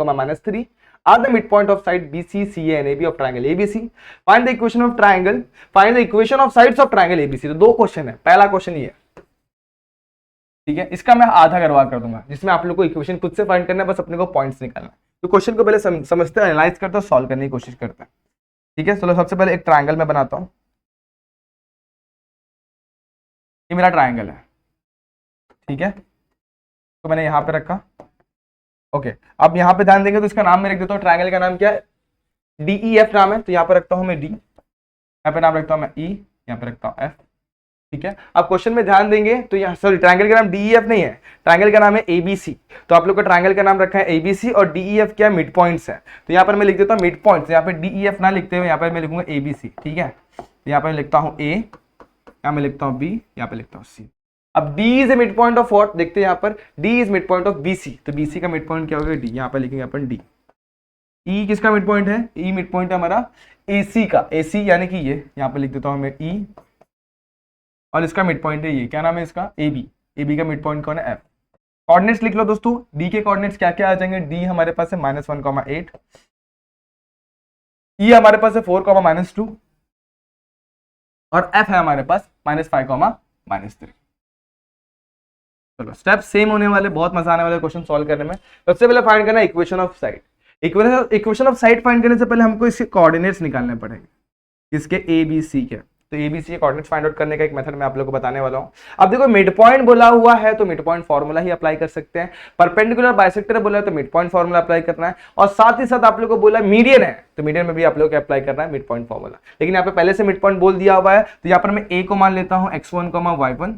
-3 are the midpoint of side BC, CA and AB of triangle ABC। Find the equation of triangle, find the equation of sides of triangle ABC। तो दो क्वेश्चन है, पहला क्वेश्चन ये है, ठीक है, इसका मैं आधा करवा कर दूंगा, जिसमें आप लोग को इक्वेशन खुद से फाइंड करना है, बस अपने को पॉइंट्स निकालना है। तो क्वेश्चन को पहले समझते हैं, एनालाइज करते हैं, सॉल्व करने की कोशिश करते हैं। ठीक है, चलो सबसे पहले एक ट्रायंगल में बनाता हूं, ये मेरा ट्रायंगल है। ठीक है, तो मैंने यहां पे रखा, ओके। अब यहां पे ध्यान देंगे तो इसका नाम मैं रख देता हूं, ट्रायंगल का नाम क्या है, DEF नाम है, तो यहां पे रखता हूं मैं D, यहां पे नाम रखता हूं मैं E, यहां पे रखता हूं F। ठीक है, अब क्वेश्चन में ध्यान देंगे तो यहाँ सॉरी ट्रायंगल का नाम DEF नहीं है, ट्रायंगल का नाम है ABC। तो आप लोग का ट्रायंगल का नाम रखा है ABC और DEF क्या मिड पॉइंट्स है, तो यहाँ पर मैं लिख देता हूँ मिड पॉइंट्स, यहाँ पे DEF ना लिखते हुए यहाँ पर मैं लिखूंगा ABC। ठीक है, यहाँ पर लिखता हूँ A, यहाँ में लिखता हूँ B, यहाँ पे लिखता हूँ C। अब D is a mid point of what, देखते हैं यहाँ पर D is mid point of BC, तो BC का मिड पॉइंट क्या होगा D, यहाँ पर लिखेंगे अपन D। E किसका मिड पॉइंट है, E मिड पॉइंट है हमारा AC का, AC यानी कि ये यहाँ पे लिख देता हूँ मैं E, और इसका मिड पॉइंट है ये, क्या नाम है इसका AB, AB का मिड पॉइंट कौन है F। कोऑर्डिनेट्स लिख लो दोस्तों, D के कोऑर्डिनेट्स क्या क्या आ जाएंगे, D हमारे पास है -1, 8, E हमारे पास है 4, -2, और F है हमारे पास -5, -3। चलो स्टेप सेम होने वाले, बहुत मजा आने वाले क्वेश्चन सॉल्व करने में। सबसे पहले फाइंड करना है equation of side. Equation of side find करने से पहले हमको इसके कोऑर्डिनेट्स निकालने पड़ेंगे, इसके ABC के। तो ABC के कोऑर्डिनेट्स फाइंड आउट करने का एक मेथड मैं आप लोगों को बताने वाला हूं। अब देखो मिड पॉइंट बोला हुआ है तो मिड पॉइंट फॉर्मूला ही अप्लाई कर सकते हैं, परपेंडिकुलर बाइसेक्टर बोला है तो मिड पॉइंट फॉर्मूला अप्लाई करना है, और साथ ही साथ आप लोग को बोला मीडियन है तो मीडियन में भी आप लोग को अप्लाई करना है मिड पॉइंट फॉर्मूला। लेकिन यहाँ पे पहले से मिड पॉइंट बोल दिया हुआ है, तो यहाँ पर मैं A को मान लेता हूँ x1, y1,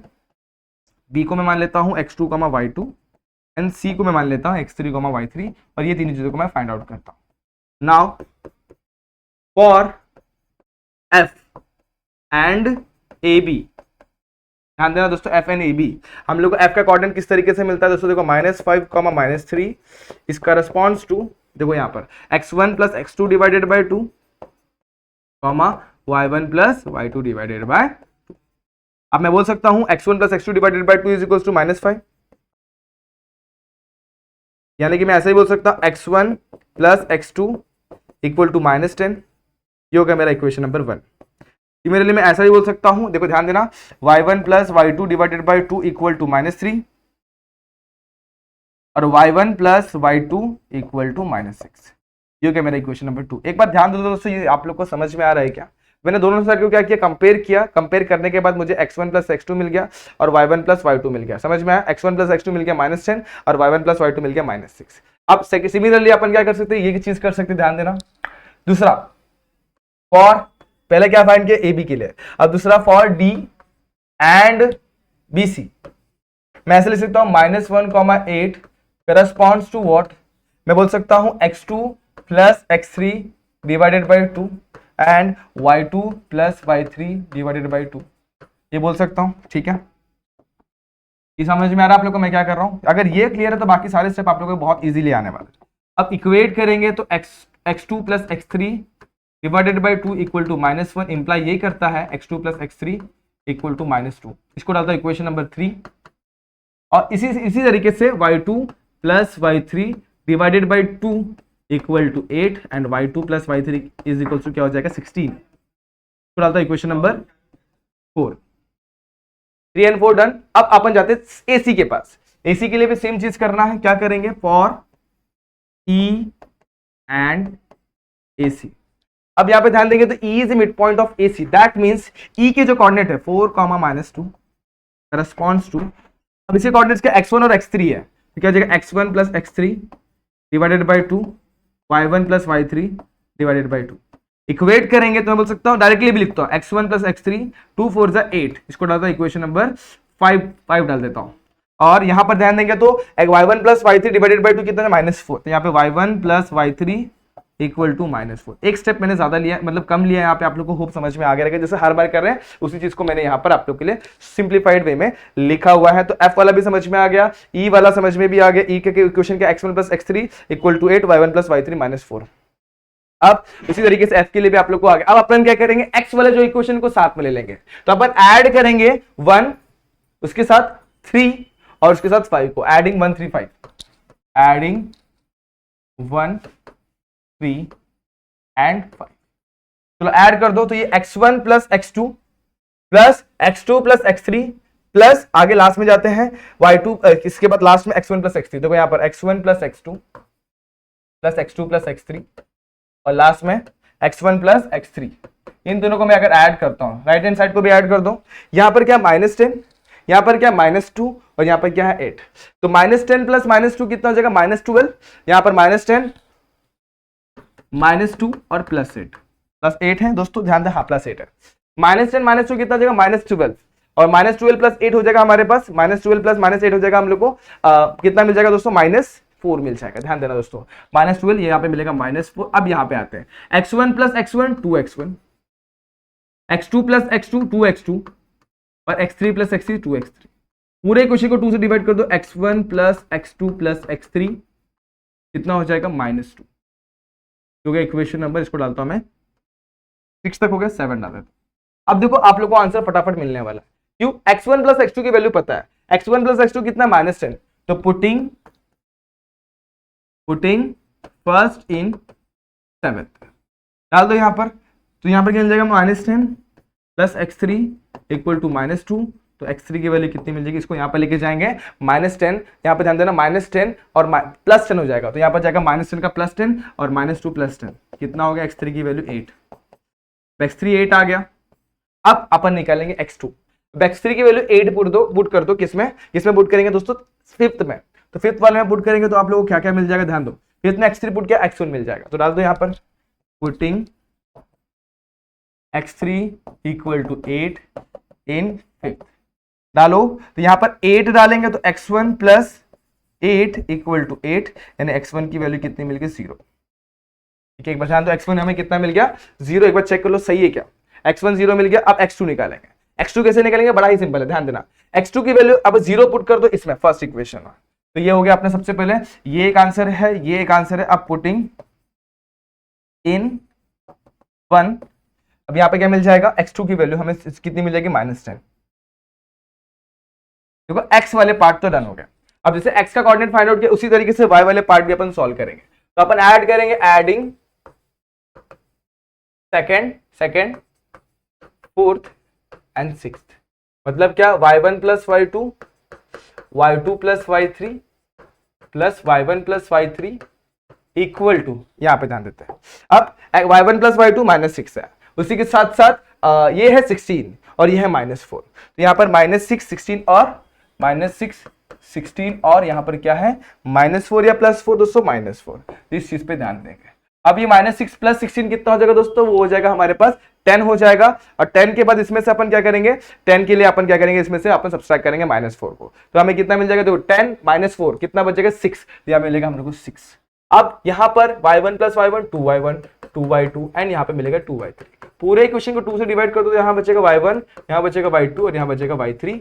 B को मैं मान लेता हूँ x2, y2, एंड C को मैं मान लेता हूँ x3, y3, और ये तीन चीजों को मैं फाइंड आउट करता हूँ। Now for F and AB, ध्यान देना दोस्तों, F एंड AB, हम लोग को F का कोऑर्डिनेट किस तरीके से मिलता है दोस्तों, देखो -5, -3 इज करस्पॉन्ड्स टू, देखो यहाँ पर x1 + x2 divided by 2, y1 + y2 divided by 2। अब मैं बोल सकता हूं x1 + x2 divided by 2 is equals to -5, यानी कि मैं ऐसे ही बोल सकता हूं x1 + x2 इक्वल टू -10, ये हो गया मेरा इक्वेशन नंबर 1। ये मेरे लिए मैं ऐसा ही बोल सकता हूं, देखो ध्यान देना, y1 + y2 divided by 2 equal to -3, और y1 + y2 इक्वल टू -6, ये हो गया मेरा इक्वेशन नंबर 2। एक बार ध्यान दो दोस्तों, ये आप लोग को समझ में आ रहा है क्या, मैंने दोनों साइड को क्या किया, कंपेयर किया, कंपेयर करने के बाद मुझे x1 + x2 मिल गया और y1 + y2 मिल गया, समझ में आया, x1 + x2 मिल गया -10 और y1 + y2 मिल गया -6। अब सिमिलरली अपन क्या कर सकते हैं, ये चीज कर सकते हैं, ध्यान देना। दूसरा, फॉर पहले क्या फाइंड किया, ए बी के लिए। अब दूसरा for D and B C, मैं ऐसे लिख सकता हूं -1,8 करस्पॉन्ड्स टू व्हाट, मैं बोल सकता हूं x2 plus x3 divided by 2 and y2 plus y3 divided by 2, ये बोल सकता हूं। ठीक है, ये समझ में आ रहा है आप लोग को मैं क्या कर रहा हूं? अगर ये क्लियर है तो बाकी सारे स्टेप आप लोगों को बहुत इजीली आने वाले हैं। अब इक्वेट करेंगे तो x2 plus x3 divided by 2 equal to -1, imply ये करता है x2 plus x3 equal to -2। इसको डालता हूं इक्वेशन नंबर 3, और इसी तरीके से y2 plus y3 divided by 2 equal to 8 and y2 plus y3 is equal to क्या हो जाएगा 16। इसको डालता हूं इक्वेशन नंबर 4। 3 and 4 done. अब अपन जाते हैं एसी के पास। एसी के लिए भी सेम चीज करना है, क्या करेंगे, फॉर ई एंड एसी। अब यहां पे ध्यान देंगे तो E is mid point of AC, that means E के जो कोऑर्डिनेट है 4,-2 करस्पॉन्ड्स टू, अब इसे कोऑर्डिनेट्स क्या x1 और x3 है, तो क्या हो जाएगा x1 plus x3 divided by 2, y1 plus y3 divided by 2। Equate करेंगे तो मैं बोल सकता हूं, डायरेक्टली भी लिखता हूं x1 प्लस x3 2 4 जा 8, इसको डालता हूं इक्वेशन नंबर 5 डाल देता हूं। और यहां पर ध्यान देंगे तो y1 plus y3 divided by 2 कितना है -4, तो यहां पे y1 plus y3 equal to -4। एक स्टेप मैंने ज्यादा लिया, मतलब कम लिया यहाँ पे, आप लोग को होप समझ में आ गया रहेगा, जैसे हर बार कर रहे हैं उसी चीज को मैंने यहाँ पर आप लोग के लिए सिंप्लीफाइड वे में लिखा हुआ है। तो एफ वाला भी समझ में आ गया, ई वाला समझ में भी आ गया, ई के इक्वेशन के x1 plus x3 equal to 8, y1 plus y3 -4। अब इसी तरीके से एफ के लिए भी आप लोग को आ गया। अब अपन क्या करेंगे, एक्स वाले जो इक्वेशन को साथ में ले लेंगे, तो अपन ऐड करेंगे 1 उसके साथ 3 और उसके साथ 5 को, एडिंग 1 3 5, एडिंग 1 3 एंड 5। चलो ऐड कर दो, तो ये x1 plus x2 plus x2 plus x3 plus आगे लास्ट में जाते हैं y2, इसके बाद लास्ट में x1 प्लस x3, देखो यहाँ पर x1 plus x2 plus x2 plus x3 और लास्ट में x1 प्लस x3। इन दोनों को मैं अगर ऐड करता हूं, राइट हैंड साइड को भी ऐड कर दो, यहां पर क्या -10, यहां पर क्या -2 और यहां पर क्या है 8, तो -10 प्लस -2 कितना हो जाएगा -12, यहां पर -10 -2 और +8 है दोस्तों, ध्यान दें, हाँ +8 है। -10 -2 कितना हो जाएगा -12 और -12 प्लस 8 हो जाएगा हमारे पास, -12 प्लस -8 हो जाएगा हम लोग को कितना मिल जाएगा दोस्तों, -4 मिल जाएगा। ध्यान देना दोस्तों, -12 ये यहाँ पे मिलेगा -4। अब यहाँ पे आते हैं x1 plus x1 2x1, x2 plus x2 2x2 और x3 प्लस x3 2x3। पूरे क्वेश्चन को 2 से डिवाइड कर दो, x1 plus x2 plus x3 कितना हो जाएगा -2, जो कि इक्वेशन नंबर, इसको डालता हूं मैं 6 तक हो गया, 7 डाल देता। अब देखो आप लोगों को आंसर फटाफट मिलने वाला है, क्यों, x1 प्लस x2 की वैल्यू पता है, x1 प्लस x2 कितना -10, तो पुटिंग फर्स्ट इन 7th डाल दो यहां पर, तो यहां पर क्या मिल जाएगा -10 प्लस x3 इक्वल टू -2, तो x3 की वैल्यू कितनी मिल जाएगी, इसको यहां पर लेके जाएंगे -10, यहां पर ध्यान देना -10 और +10 हो जाएगा, तो यहां पर जाएगा -10 का +10 और -2 +10, कितना हो गया x3 की वैल्यू 8, x3 8 आ गया। अब अपन निकालेंगे x2, x3 की वैल्यू 8 पुट कर दो, किसमें पुट करेंगे दोस्तों, 5th में, तो 5th वाले में पुट करेंगे तो आप लोगों को क्या क्या मिल जाएगा, ध्यान दो, 5th में x3 पुट किया x1 मिल जाएगा, तो डाल दो यहां पर putting x3 equal to 8 in 5th, डालो, तो यहां पर 8 डालेंगे तो x1 प्लस 8 इक्वल टू 8, यानी x1 की वैल्यू कितनी मिल गई 0। ठीक है, एक बार ध्यान दो, x1 हमें कितना मिल गया 0, एक बार चेक कर लो सही है क्या, x1 0 मिल गया। अब x2 निकालेंगे, x2 कैसे निकालेंगे, बड़ा ही सिंपल है, ध्यान देना, x2 की वैल्यू अब 0 पुट कर दो इसमें फर्स्ट इक्वेशन में, तो ये हो गया अपने सबसे पहले, ये एक आंसर है, ये एक आंसर है। अब पुटिंग इन 1, अब यहां पे क्या मिल जाएगा, x2 की वैल्यू हमें कितनी मिल जाएगी -10, देखो x वाले पार्ट तो डन हो गया। अब जैसे x का कोऑर्डिनेट फाइंड आउट किया, उसी तरीके से y वाले पार्ट भी अपन सॉल्व करेंगे, तो अपन ऐड करेंगे, adding second 4th and 6th, मतलब क्या, y1 plus y2 y2 plus y3 plus y1 plus y3 equal to, यहां पे ध्यान देते हैं, अब y1 प्लस y2 -6 है, उसी के साथ साथ ये है 16 और ये है -4, तो यहां पर -6 16 और -6 16 और यहां पर क्या है -4 या +4 दोस्तों, -4, इस चीज पे ध्यान देंगे। अब ये -6 + 16 कितना हो जाएगा दोस्तों, वो हो जाएगा हमारे पास 10 हो जाएगा। और 10 के बाद इसमें से अपन क्या करेंगे, 10 के लिए अपन क्या करेंगे, इसमें से अपन सब्सट्रैक्ट करेंगे -4 को, तो हमें कितना मिल जाएगा, देखो 10 - 4 कितना बचेगा 6, तो यहाँ मिलेगा हम लोग को 6। अब यहाँ पर y1 + y1 2y1 2y2 and यहाँ पे मिलेगा 2y3। पूरे इक्वेशन को 2 से डिवाइड कर दो, यहाँ बचेगा y1, यहाँ बचेगा y2 और यहाँ बचेगा y3,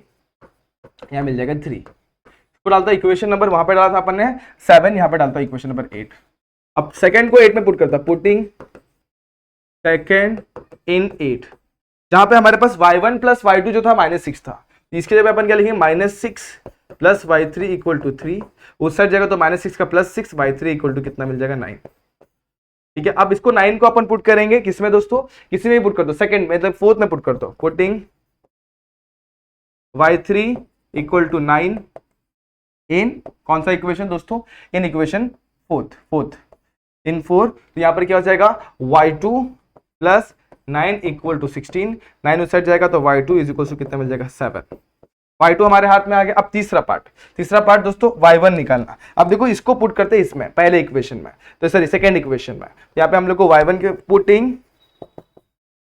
यहाँ मिल जाएगा 3। इसको डालता इक्वेशन नंबर, वहां पे डाला था अपन ने 7, यहाँ पे डालता इक्वेशन नंबर 8। अब सेकंड को 8 में पुट करता, पुटिंग सेकंड इन 8, जहां पे हमारे पास y1 + y2 जो था -6 था, इसके जगह अपन क्या लिखेंगे, -6 + y3 = 3, उस साइड जगह तो -6 का +6, y3 = कितना मिल जाएगा 9। ठीक है, अब इसको 9 को अपन पुट करेंगे किसमें दोस्तों, किसी में भी पुट कर दो, सेकंड मतलब फोर्थ में पुट कर दो, पुटिंग y3 = 9 इन कौन सा इक्वेशन दोस्तों, इन इक्वेशन फोर्थ इन 4, तो यहां पर क्या हो जाएगा, y2 + 9 = 16, 9 उस साइड जाएगा तो y2 = कितना मिल जाएगा 7। y2 हमारे हाथ में आ गया। अब तीसरा पार्ट दोस्तों y1 निकालना। अब देखो इसको पुट करते हैं इसमें पहले इक्वेशन में, तो सॉरी सेकेंड इक्वेशन में, यहाँ पे हम लोग को y1 के पुटिंग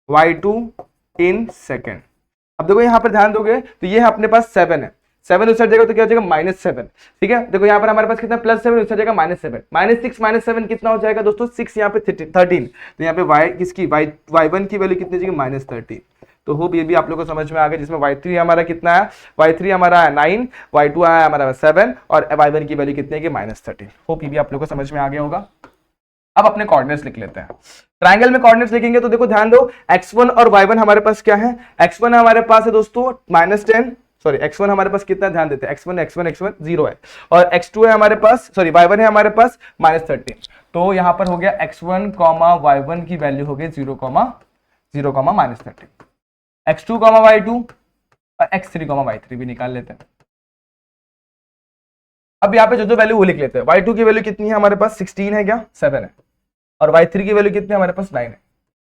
y2 इन सेकेंड। अब देखो यहाँ पर ध्यान दोगे तो ये अपने पास 7 है, 7 उस साइड जाएगा तो क्या हो जाएगा -7। ठीक है, देखो यहाँ पर हमारे पास कितना +7 उस साइड जाएगा -7, -6 - 7 कितना हो जाएगा दोस्तों 6, यहाँ पे 13, तो यहाँ पे y किसकी y1 की वैल्यू कितनी जाएगी -13। तो होप ये भी आप लोगों को समझ में आ गया, जिसमें y3 हमारा कितना है, y3 हमारा है 9, y2 आया हमारा 7 और y1 की वैल्यू कितनी है कि -13। होप ये भी आप लोगों को समझ में आ गया होगा। अब अपने कोऑर्डिनेट्स लिख लेते हैं। ट्रायंगल में कोऑर्डिनेट्स लिखेंगे तो देखो ध्यान दो, x1 और y1 हमारे पास क्या है, x1 हमारे पास है दोस्तों -10, सॉरी x1 हमारे पास कितना, ध्यान देते हैं x1 0 है, और x2 है हमारे पास, सॉरी y1 है हमारे पास -13, तो यहां पर हो गया x1, y1 की वैल्यू हो गई 0, -13, x2, y2 और x3, y3 भी निकाल लेते हैं। अब यहाँ पे जो वैल्यू वो लिख लेते हैं। y2 की वैल्यू कितनी है हमारे पास 16 है क्या, 7 है, और y3 की वैल्यू कितनी है हमारे पास 9 है।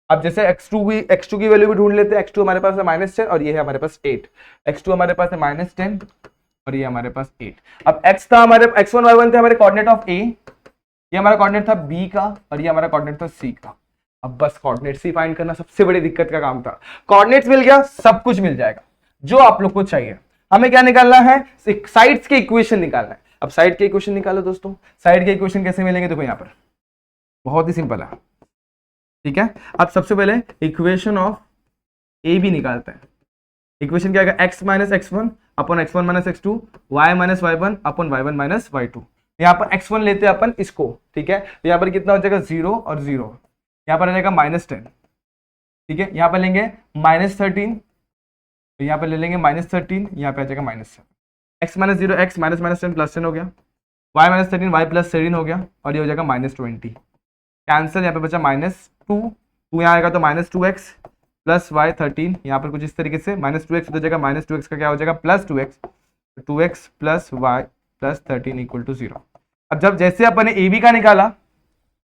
अब जैसे x2 की वैल्यू भी ढूंढ लेते हैं, x2 हमारे पास है -10 और ये है हमारे पास 8, x2 हमारे पास है -10 और ये हमारे पास 8। अब x था हमारे x1 y1 थे हमारे कोऑर्डिनेट ऑफ a, ये हमारा कोऑर्डिनेट था b का और ये हमारा कोऑर्डिनेट था c का। अब बस कोऑर्डिनेट्स ही फाइंड करना सबसे बड़ी दिक्कत का काम था। कोऑर्डिनेट्स मिल गया, सब कुछ मिल जाएगा जो आप लोग को चाहिए। हमें क्या निकालना है, साइड्स के इक्वेशन निकालना है। अब साइड के इक्वेशन निकालो दोस्तों। साइड के इक्वेशन कैसे मिलेंगे, देखो यहाँ पर बहुत ही सिंपल है। ठीक है, अब सबसे पहले इक्वेशन ऑफ ए भी निकालते हैं। इक्वेशन क्या है, x - x1 अपन x1 - x2, y - y1 अपन y1 - y2। यहाँ पर x1 लेते हैं अपन इसको, ठीक है, तो यहाँ पर कितना हो जाएगा 0 और 0, यहाँ पर आ जाएगा -10। ठीक है, यहाँ पर लेंगे -13, तो यहाँ पर ले लेंगे -13, यहाँ पे आ जाएगा -7। x - 0 x -10 +10 हो गया, y - 13 y +13 हो गया और ये हो जाएगा -20। कैंसिल, यहाँ पे बचा -2, यहाँ आएगा तो -2x + y 13, यहाँ पर कुछ इस तरीके से -2x हो जाएगा, -2x का क्या हो जाएगा +2x, 2x + y + 13 = 0। अब जब जैसे अपन ने AB का निकाला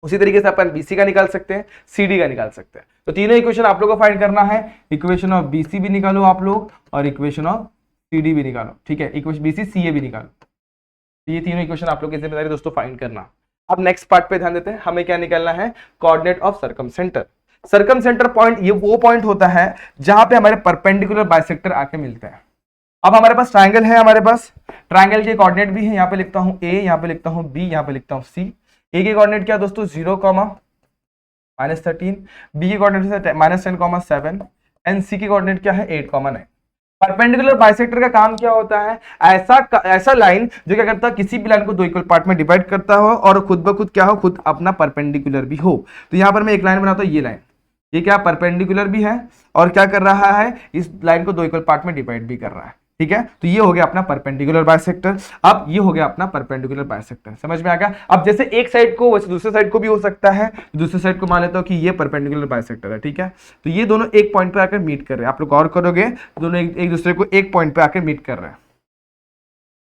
उसी तरीके से अपन BC का निकाल सकते हैं, CD का निकाल सकते हैं। तो तीनों इक्वेशन आप लोग को फाइंड करना है। इक्वेशन ऑफ BC भी निकालो आप लोग और इक्वेशन ऑफ CD भी निकालो। ठीक है, इक्वेशन BC CA भी निकालो। ये तीनों इक्वेशन आप लोग की जिम्मेदारी दोस्तों फाइंड करना। अब नेक्स्ट पार्ट पे ध्यान देते हैं, हमें क्या निकालना है, कोऑर्डिनेट ऑफ सर्कमसेंटर। सर्कमसेंटर पॉइंट ये वो पॉइंट होता है जहां पे हमारे परपेंडिकुलर बाइसेक्टर आके मिलते हैं। अब हमारे पास ट्रायंगल है, हमारे पास ट्रायंगल के कोऑर्डिनेट भी है, यहाँ पे लिखता हूं A, यहाँ पे लिखता हूं B, यहाँ पे लिखता हूं C। A के कोऑर्डिनेट क्या दोस्तों 0, -13, B के कोऑर्डिनेट है -10, 7 एंड C की कोऑर्डिनेट क्या है 8, 9। परपेंडिकुलर बाइसेक्टर का काम क्या होता है, ऐसा लाइन जो क्या करता है, किसी भी लाइन को दो इक्वल पार्ट में डिवाइड करता हो और खुद ब खुद क्या हो, खुद अपना परपेंडिकुलर भी हो। तो यहाँ पर मैं एक लाइन बनाता हूँ, ये लाइन, ये क्या परपेंडिकुलर भी है और क्या कर रहा है, इस लाइन को दो इक्वल पार्ट में डिवाइड भी कर रहा है। ठीक है, तो ये हो गया अपना परपेंडिकुलर बाइसेक्टर। अब ये हो गया अपना परपेंडिकुलर बाइसेक्टर, समझ में आ गया। अब जैसे एक साइड को वैसे दूसरे साइड को भी हो सकता है, दूसरे साइड को मान लेता हूं कि ये परपेंडिकुलर बाइसेक्टर है। ठीक है, तो ये दोनों एक पॉइंट पे आकर मीट कर रहे हैं। आप लोग गौर करोगे, दोनों एक दूसरे को एक पॉइंट पे आकर मीट कर रहे हैं।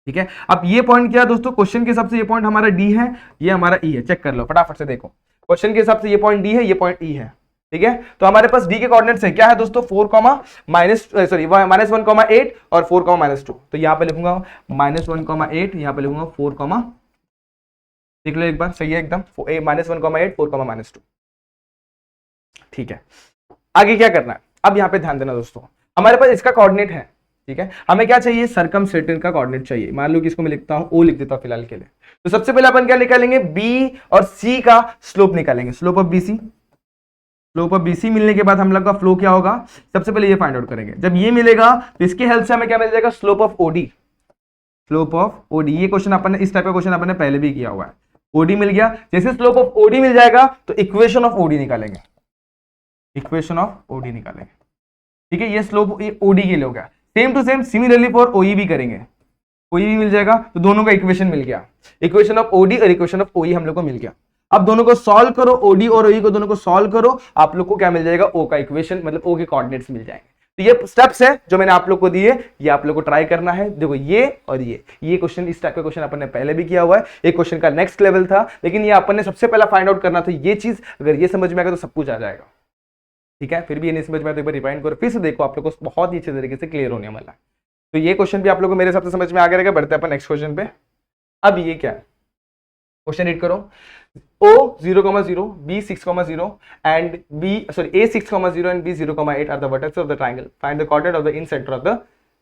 ठीक है, अब ये पॉइंट क्या है दोस्तों, क्वेश्चन के हिसाब से ये पॉइंट हमारा डी है, ये हमारा ई है। चेक कर लो फटाफट से, देखो क्वेश्चन के हिसाब से ये पॉइंट डी है, ये पॉइंट ई है। ठीक है, तो हमारे पास डी के कोऑर्डिनेट्स है क्या है दोस्तों 4, -1, और 4, -2। तो यहाँ पे लिखूंगा -1, 8, यहाँ पे लिखूंगा 4, देख लो एक बार, सही है एकदम, -1,8 4,-2। ठीक है, आगे क्या करना है, अब यहाँ पे ध्यान देना दोस्तों, हमारे पास इसका कोऑर्डिनेट है, ठीक है, हमें क्या चाहिए, सर्कमसेंटेंस का कोऑर्डिनेट चाहिए। मान लो कि इसको मैं लिखता हूं ओ, लिख देता हूं फिलहाल के लिए। तो सबसे पहले अपन क्या निकालेंगे, बी और सी का स्लोप निकालेंगे, slope of BC. Slope of BC मिलने के बाद हम लोग का फ्लो क्या होगा, सबसे पहले ये फाइंड आउट करेंगे। जब ये मिलेगा तो इसकी हेल्प से हमें क्या मिल जाएगा, slope of OD. Slope of OD, ये क्वेश्चन अपन ने, इस टाइप का क्वेश्चन अपन ने पहले भी किया हुआ है। ओडी मिल गया, जैसे स्लोप ऑफ ओडी मिल जाएगा तो इक्वेशन ऑफ ओडी निकालेंगे, इक्वेशन ऑफ ओडी निकालेंगे, ठीक है। ये स्लोप ओडी के लिए हो गया। Same to same similarly for OE भी करेंगे, ओई भी मिल जाएगा, तो दोनों का इक्वेशन मिल गया, इक्वेशन ऑफ ओडी और इक्वेशन ऑफ ओई हम लोग को मिल गया। अब दोनों को सॉल्व करो, ओडी और ओई को दोनों को सॉल्व करो, आप लोग को क्या मिल जाएगा, ओ का इक्वेशन, मतलब ओ के कोऑर्डिनेट्स मिल जाएंगे। तो ये स्टेप्स है जो मैंने आप लोग को दिए, ये आप लोग को ट्राई करना है। देखो ये और ये क्वेश्चन, इस टाइप का क्वेश्चन अपन ने पहले भी किया हुआ है, एक क्वेश्चन का नेक्स्ट लेवल था, लेकिन ये अपन ने सबसे पहला फाइंड आउट करना था ये चीज। अगर ये समझ में आएगा तो सब कुछ आ जाएगा, ठीक है। फिर भी ये नहीं समझ में आया तो एक बार रिवाइंड करो, फिर से देखो, आप लोग को बहुत ही अच्छे तरीके से क्लियर होने वाला है। तो ये क्वेश्चन भी आप लोगों को मेरे हिसाब से समझ में आ गया रहेगा। बढ़ते हैं अपन नेक्स्ट क्वेश्चन पे। अब ये क्या है, क्वेश्चन रीड करो, O 0,0, B 6,0 and A 6,0 and B 0,8 are the vertices of the triangle. Find the coordinate of the incenter of the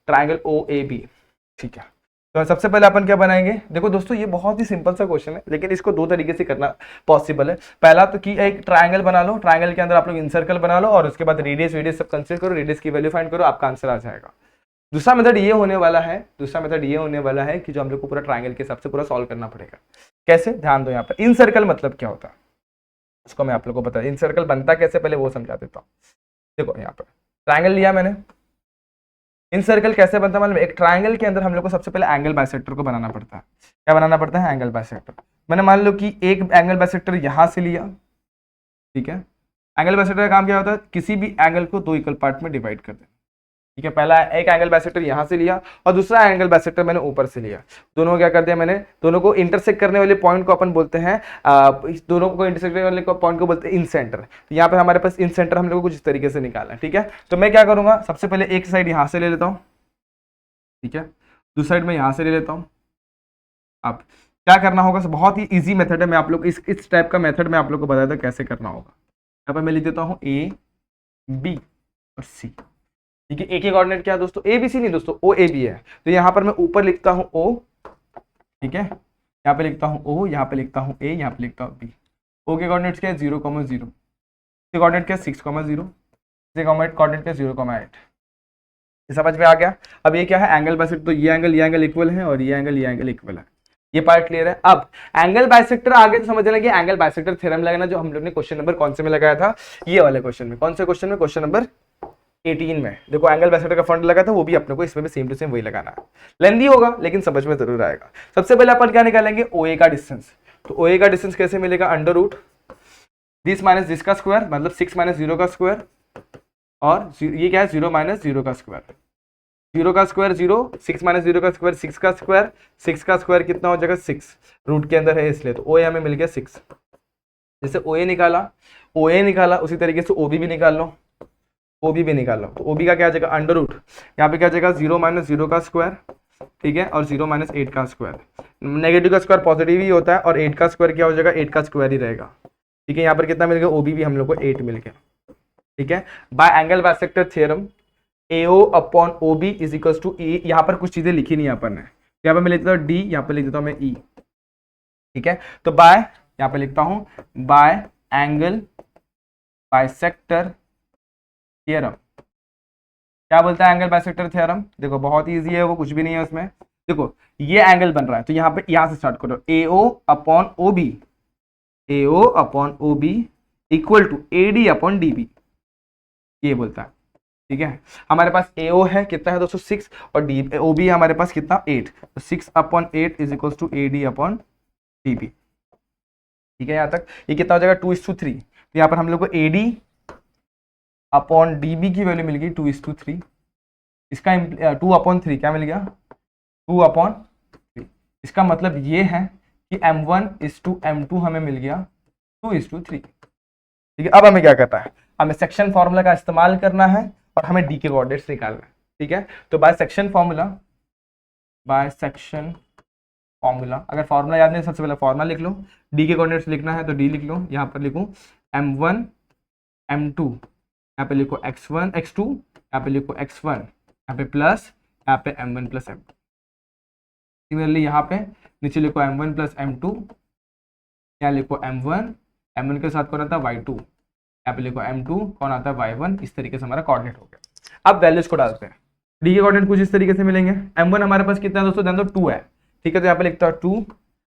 triangle OAB. ठीक है, तो सबसे पहले अपन क्या बनाएंगे, देखो दोस्तों ये बहुत ही सिंपल सा क्वेश्चन है, लेकिन इसको दो तरीके से करना पॉसिबल है। पहला तो कि एक ट्रायंगल बना लो, ट्रायंगल के अंदर आप लोग इंसर्कल बना लो और उसके बाद रेडियस सब कंसीडर करो, रेडियस की वैल्यू फाइंड करो, आपका आंसर आ जाएगा। दूसरा मेथड ये होने वाला है, कि जो हम लोग को पूरा ट्रायंगल के हिसाब से पूरा सॉल्व करना पड़ेगा। कैसे, ध्यान दो यहाँ पर, इन सर्कल मतलब क्या होता है उसको मैं आप लोग को बता, इन सर्कल बनता कैसे पहले वो समझा देता हूँ। देखो यहाँ पर ट्रायंगल लिया मैंने, इन सर्कल कैसे बनता है, मतलब एक ट्रायंगल के अंदर हम लोग को सबसे पहले एंगल बाइसेक्टर को बनाना पड़ता है। क्या बनाना पड़ता है, एंगल बाइसेक्टर। मैंने मान लो कि एक एंगल बाइसेक्टर यहाँ से लिया, ठीक है। एंगल बाइसेक्टर का काम क्या होता है, किसी भी एंगल को दो इक्वल पार्ट में डिवाइड कर देना, ठीक है। पहला एक एंगल बाइसेक्टर यहाँ से लिया और दूसरा एंगल बाइसेक्टर मैंने ऊपर से लिया, दोनों को क्या कर दिया मैंने, दोनों को इंटरसेक्ट करने वाले पॉइंट को अपन बोलते हैं, दोनों को इंटरसेक्ट करने वाले पॉइंट को बोलते हैं इन सेंटर। तो यहाँ पे हमारे पास इन सेंटर हम लोग को कुछ इस तरीके से निकालना है, ठीक है। तो मैं क्या करूंगा, सबसे पहले एक साइड यहाँ से ले लेता हूँ, ठीक है, दूसरी साइड में यहाँ से ले लेता हूँ। अब क्या करना होगा, बहुत ही इजी मेथड है, मैं आप लोग इस टाइप का मेथड मैं आप लोग को बताया था कैसे करना होगा। यहाँ पर मैं लिख देता हूँ ए बी और सी, ठीक है। ए के कोऑर्डिनेट क्या है दोस्तों, ए बी सी नहीं दोस्तों, ओ ए बी है। तो यहाँ पर मैं ऊपर लिखता हूँ ओ, ठीक है, यहाँ पे लिखता हूँ ओ, यहाँ पे लिखता हूँ ए, यहाँ पे लिखता हूँ बी। ओ के कोऑर्डिनेट्स क्या है 0,0, के कोऑर्डिनेट क्या है 6,0, के कोऑर्डिनेट क्या है 0,8। समझ में आ गया। अब ये क्या है, एंगल बाइसेक्टर, तो ये एंगल इक्वल है और ये एंगल इक्वल है, ये पार्ट क्लियर है। अब एंगल बाइसेक्टर आगे तो समझ लगे, एंगल बाइसेक्टर थ्योरम लगाना, जो हम लोग ने क्वेश्चन नंबर कौन से में लगाया था, ये वाले क्वेश्चन में। कौन से क्वेश्चन में, क्वेश्चन नंबर 18 में। देखो एंगल बाइसेक्टर का फंड लगा था, वो भी अपने को इसमें भी सेम टू सेम वही लगाना है। लेंथी होगा लेकिन समझ में जरूर आएगा। सबसे पहले अपन क्या निकालेंगे, OA का डिस्टेंस। तो OA का डिस्टेंस कैसे मिलेगा, under root this minus this का स्क्वायर, मतलब 6 माइनस 0 का स्क्वायर, और ये क्या है 0 माइनस 0 का स्क्वायर। 0 का स्क्वायर 0, 6 माइनस 0 का स्क्वायर 6 का स्क्वायर, 6 का स्क्वायर कितना हो जाएगा 6, रूट के अंदर है इसलिए। तो OA हमें मिल गया 6। जैसे OA निकाला उसी तरीके से OB भी निकाल लो, OB भी निकाल लो। तो OB का क्या आ जाएगा, अंडर रूट, यहाँ पे क्या आ जाएगा 0 माइनस 0 का स्क्वायर, ठीक है, और 0 माइनस 8 का स्क्वायर। नेगेटिव का स्क्वायर पॉजिटिव ही होता है और 8 का स्क्वायर क्या हो जाएगा, 8 का स्क्वायर ही रहेगा, ठीक है। यहाँ पर कितना मिल गया, OB भी हम लोग को 8 मिल गया, ठीक है। By angle bisector theorem AO upon OB is equal to E। यहाँ पर कुछ चीजें लिखी नहीं अपन ने, यहाँ पर मैं लिख देता हूँ D, यहाँ पर लिख देता हूँ मैं E, ठीक है। तो बाय, यहाँ पे लिखता हूँ बाय एंगल बाइसेक्टर थ्योरम। क्या बोलता है एंगल बाइसेक्टर थ्योरम, देखो बहुत ही इजी है, वो कुछ भी नहीं है उसमें। देखो ये एंगल बन रहा है, तो यहाँ पे यहाँ से स्टार्ट करो, AO upon OB equal to AD upon DB, ये बोलता है, ठीक है। हमारे पास AO है कितना है दोस्तों 6 और OB है हमारे पास कितना 8, तो 6 upon 8 is equal to AD upon DB, ठीक है। यहाँ तक ये कितना हो जाएगा 2:3। तो यहाँ पर हम लोग को AD अपॉन DB की वैल्यू मिल गई 2:3। इसका 2/3 क्या मिल गया 2/3। इसका मतलब ये है कि M1:M2 हमें मिल गया 2:3, ठीक है। अब हमें क्या करना है, हमें सेक्शन फॉर्मूला का इस्तेमाल करना है और हमें D के कोऑर्डिनेट्स निकालना है, ठीक है। तो बाय सेक्शन फॉर्मूला, अगर फॉर्मूला याद नहीं सबसे पहले फॉर्मूला लिख लो, डी के कोऑर्डिनेट्स लिखना है तो डी लिख लो, यहाँ पर लिखूँ m1 m2, यहाँ पे लिखो x1 x2, यहाँ पे लिखो x1, यहाँ पे प्लस, यहाँ पे m1 प्लस m2। सिमिलरली यहाँ पे नीचे लिखो m1 प्लस m2, यहाँ लिखो m1, m1 के साथ कौन आता है y2, यहाँ पे लिखो m2 कौन आता है y1। इस तरीके से हमारा कोऑर्डिनेट हो गया। अब वैल्यूज को डालते हैं। डी के कोऑर्डिनेट कुछ इस तरीके से मिलेंगे। m1 हमारे पास कितना है दोस्तों, ध्यान दो 2 है, ठीक है, तो यहाँ पे लिखता हूँ 2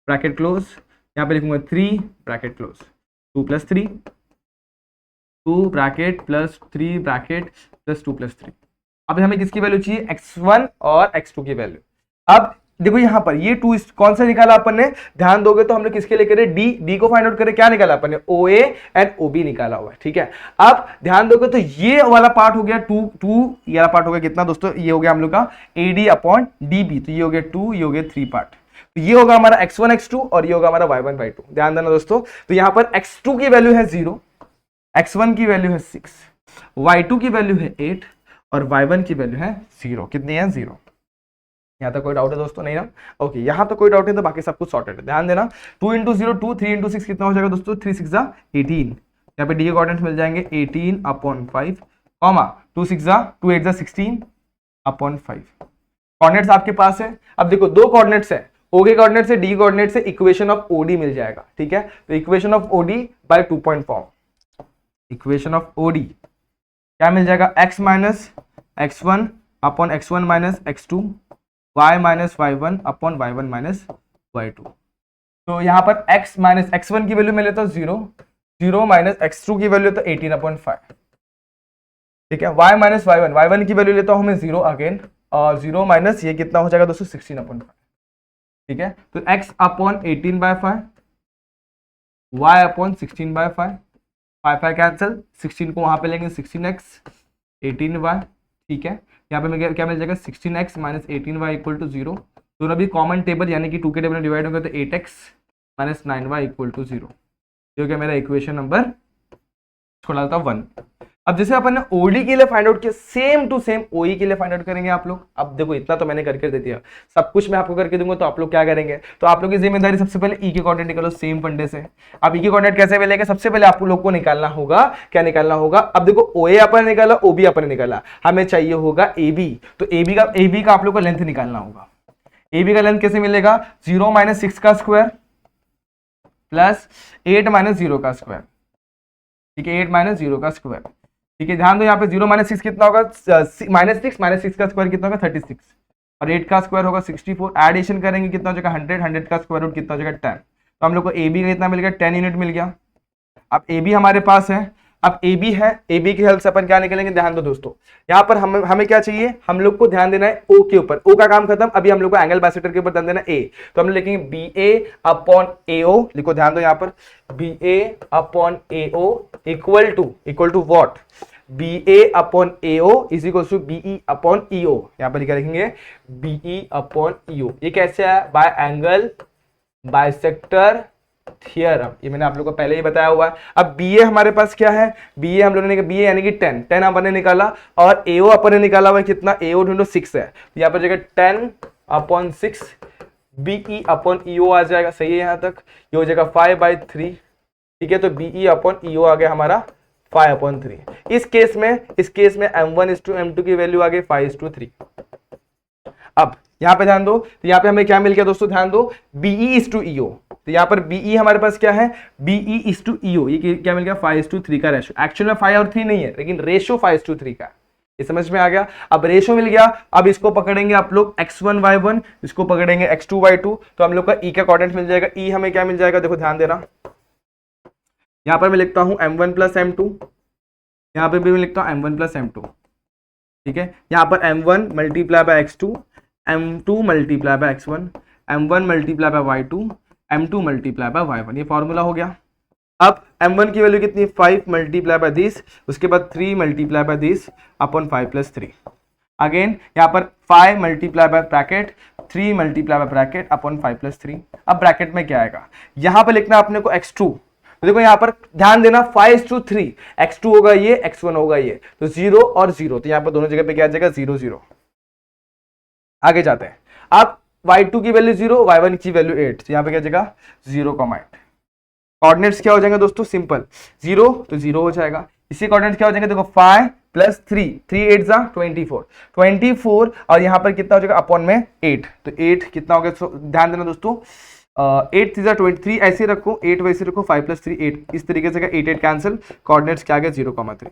ब्रैकेट क्लोज, यहाँ पे लिखूंगा 3 bracket close, 2 plus 3, 2 bracket plus 3 bracket plus 2 plus 3। अब हमें किसकी वैल्यू चाहिए, x1 और x2 की वैल्यू। अब देखो यहाँ पर ये 2 कौन सा निकाला अपन ने, ध्यान दोगे तो हम लोग किसके लिए करें, डी को फाइंड आउट करें, क्या निकाला अपन ने, OA एंड OB निकाला हुआ है, ठीक है। अब ध्यान दोगे तो ये वाला पार्ट हो गया 2, ये वाला पार्ट हो गया कितना दोस्तों, ये हो गया हम लोग का AD अपॉन DB, तो ये हो गया 2, ये हो गया 3 पार्ट, तो ये होगा हमारा x1 x2 और ये होगा हमारा y1 y2। ध्यान देना दोस्तों, तो यहाँ पर x2 की वैल्यू है 0, x1 की वैल्यू है 6, y2 की वैल्यू है 8 और y1 की वैल्यू है 0। कितनी है, 0। यहाँ तक कोई डाउट है दोस्तों, नहीं ना, ओके, यहाँ तो कोई डाउट नहीं, तो बाकी सब कुछ सॉर्टेड है। ध्यान देना 2 इंटू 0 2, 3 इंटू 6 कितना हो जाएगा दोस्तों, 3 6 18। यहाँ पे डी के कोऑर्डिनेट्स मिल जाएंगे 18 अपॉन 5, कॉमा 2 6 2 8 16 अपॉन 5। कोऑर्डिनेट्स आपके पास है। अब देखो दो कोऑर्डिनेट्स है, ओ के कोऑर्डिनेट से डी कोऑर्डिनेट से इक्वेशन ऑफ ओडी मिल जाएगा, ठीक है। तो equation of OD by 2 point form, equation of OD क्या मिल जाएगा, x minus x1 upon x1 minus x2, y minus y1 upon y1 minus y2। तो यहाँ पर x माइनस x1 की वैल्यू मैं लेता हूँ 0, 0 माइनस x2 की वैल्यू तो 18/5, ठीक है। y माइनस y1 की वैल्यू लेता हूँ मैं 0 अगेन, और 0 माइनस ये कितना हो जाएगा दोस्तों 16/5, ठीक है। तो x upon 18/5, y upon 16/5, 5 cancel, 16 को वहां पे लेंगे 16x 18y, ठीक है। यहाँ पे मैं क्या मिल जाएगा 16x minus 18y equal to 0। दोनों भी कॉमन टेबल यानी कि 2 के टेबल में डिवाइड होंगे तो 8x minus 9y equal to 0, जो कि मेरा इक्वेशन नंबर छोड़ा था 1। अब जैसे अपन ने ओडी के लिए फाइंड आउट किया, सेम टू सेम ओई के लिए फाइंड आउट करेंगे आप लोग। अब देखो इतना तो मैंने करके दे दिया, सब कुछ मैं आपको करके दूंगा, तो आप लोग क्या करेंगे, तो आप लोग की जिम्मेदारी सबसे पहले ई के कोऑर्डिनेट निकालो सेम फंडे से। अब ई के कोऑर्डिनेट कैसे मिलेंगे, सबसे पहले आप लोग को निकालना होगा, क्या निकालना होगा, अब देखो ओए अपन निकाला, ओबी अपन निकाला, हमें चाहिए होगा एबी। तो एबी का आप लोग को लेंथ निकालना होगा। एबी का लेंथ कैसे मिलेगा, 0 माइनस 6 का स्क्वायर प्लस 8 माइनस 0 का स्क्वायर, ठीक है, 8 माइनस 0 का स्क्वायर, ठीक है। ध्यान दो यहाँ पे 0 माइनस 6 कितना होगा, माइनस 6 का स्क्वायर कितना होगा 36, और 8 का स्क्वायर होगा 64। एडिशन करेंगे कितना हो जाएगा 100, 100 का स्क्वायर रूट कितना हो जाएगा 10। तो हम लोग को ए बी का कितना मिल गया, 10 यूनिट मिल गया। अब ए बी हमारे पास है, अब ए बी है, ए बी की हेल्प से अपन क्या निकलेंगे, ध्यान दो दोस्तों, यहाँ पर हमें क्या चाहिए, हम लोग को ध्यान देना है ओ के ऊपर, ओ का काम खत्म, अभी हम लोग को एंगल बाइसेक्टर के ऊपर ध्यान देना ए। तो हम लिखेंगे बी ए अपॉन ए ओ, लिखो ध्यान दो यहाँ पर B A upon A O equal to what, B A upon A O is equal to B E upon E O. यहाँ पर क्या लिखेंगे बी ई अपॉन ई ओ। ये कैसे है, बाय एंगल बाइसेक्टर थियरम, ये मैंने आप लोगों को पहले ही बताया हुआ है। अब बी ए हमारे पास क्या है, बी ए हम लोगों ने बी ए यानी कि 10 अपन ने निकाला, और ए ओ अपन ने निकाला हुआ कितना, ए ओ ढूंढो 6 है, तो यहाँ पर जगह 10/6 बी ई अपॉन ई ओ आ जाएगा, सही है यहाँ तक। ये हो जाएगा 5/3, ठीक है। तो बी ई अपॉन ई ओ आ गया हमारा 5/3। इस केस में m1:m2 की वैल्यू आ गई 5:3। अब यहाँ पे ध्यान दो, तो यहाँ पे हमें क्या मिल गया दोस्तों, ध्यान दो BE:EO। तो यहाँ पर BE हमारे पास क्या है, BE:EO, ये क्या मिल गया 5:3 का रेशो। एक्चुअल में 5 और 3 नहीं है, लेकिन रेशो 5:3 का है। ये समझ में आ गया। अब रेशो मिल गया, अब इसको पकड़ेंगे आप लोग x1 y1, इसको पकड़ेंगे x2 y2, तो हम लोग का E का कोऑर्डिनेट मिल जाएगा। E हमें क्या मिल जाएगा, देखो ध्यान देना, यहाँ पर मैं लिखता हूँ m1 प्लस m2, यहाँ पे भी मैं लिखता हूँ m1 प्लस m2, ठीक है। यहाँ पर m1 multiply by x2, m2 multiply by x1, m1 multiply by y2, m2 multiply by y1, ये फॉर्मूला हो गया। अब m1 की वैल्यू कितनी, 5 मल्टीप्लाई बाय दिस, उसके बाद 3 multiply by this upon 5 plus 3। Again यहाँ पर 5 multiply by bracket, 3 multiply by bracket upon 5 plus 3। अब ब्रैकेट में क्या आएगा, यहाँ पर लिखना अपने को x2, तो देखो यहाँ पर ध्यान देना 5:3, x2 होगा ये, x1 होगा ये, तो 0 और 0, तो यहाँ पर दोनों जगह पे क्या आ जाएगा 0 0। आगे जाते हैं। अब y2 की वैल्यू 0, y1 की वैल्यू 8, तो यहाँ पे क्या जाएगा 0,8। कोऑर्डिनेट्स क्या हो जाएंगे दोस्तों, सिंपल 0 तो 0 हो जाएगा। इसी कोऑर्डिनेट्स क्या हो जाएंगे, देखो 5 प्लस 3, 3 8 जा 24, 24 और यहाँ पर कितना हो जाएगा अपॉन में 8, तो 8 कितना हो गया, ध्यान देना दोस्तों, 8 3 23 ऐसे रखो, 8 वैसे रखो, 5 प्लस 3 8, इस तरीके से 8 8 कैंसिल, कोऑर्डिनेट्स क्या आ गया 0,3।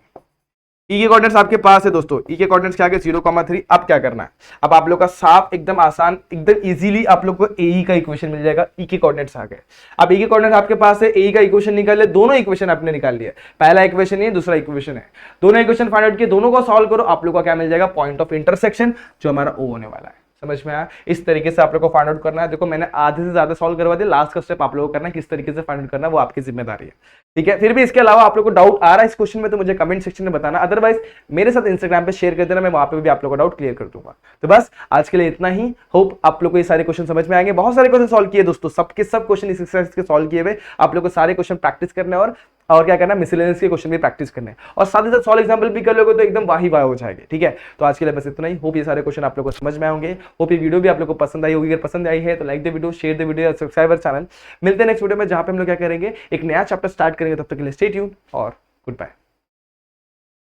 ई के कोऑर्डिनेट्स आपके पास है दोस्तों, ई के कोऑर्डिनेट्स क्या आ गया 0,3। अब क्या करना है, अब आप लोग का साफ एकदम आसान, एकदम इजीली आप लोग को ए का इक्वेशन मिल जाएगा। ई के कोऑर्डिनेट्स आ गए, अब ई के कोऑर्डिनेट्स आपके पास है, ए का इक्वेशन निकाल ले, दोनों इक्वेशन आपने निकाल लिया, पहला इक्वेशन है दूसरा इक्वेशन है, दोनों इक्वेशन फाइंड आउट किए, दोनों को सॉल्व करो, आप लोग का क्या मिल जाएगा, पॉइंट ऑफ इंटरसेक्शन, जो हमारा ओ होने वाला है। समझ में आया, इस तरीके से आप लोग को फाइंड आउट करना है। देखो मैंने आधे से ज्यादा सॉल्व करवा दिया, लास्ट का स्टेप आप लोगों को करना है, किस तरीके से फाइंड आउट करना है वो आपकी जिम्मेदारी है, ठीक है। फिर भी इसके अलावा आप लोग को डाउट आ रहा है इस क्वेश्चन में तो मुझे कमेंट सेक्शन में बताना, अदरवाइज मेरे साथ इंस्टाग्राम पे शेयर कर देना, मैं वहां पे भी आप लोग का डाउट क्लियर कर दूंगा। तो बस आज के लिए इतना ही, होप आप लोग को ये सारे क्वेश्चन समझ में आएंगे। बहुत सारे क्वेश्चन सॉल्व किए दोस्तों, सबके सब क्वेश्चन इस एक्सरसाइज के सॉल्व किए हुए, आप लोग को सारे क्वेश्चन प्रैक्टिस करने और क्या करना है, मिसलेनियस के क्वेश्चन भी प्रैक्टिस करने और साथ ही साथ सॉल्व एग्जांपल भी कर लोगे तो एकदम वाही वाह हो जाएगी, ठीक है। तो आज के लिए बस इतना ही, होप ये सारे क्वेश्चन आप लोग को समझ में आएंगे, होप ये वीडियो भी आप लोग को पसंद आई होगी। अगर पसंद आई है तो like the video, share the video, subscribe channel. मिलते हैं नेक्स्ट वीडियो में, जहां पे हम लोग क्या करेंगे, एक नया चैप्टर स्टार्ट करेंगे। तब तक के लिए स्टे ट्यून और गुड बाय।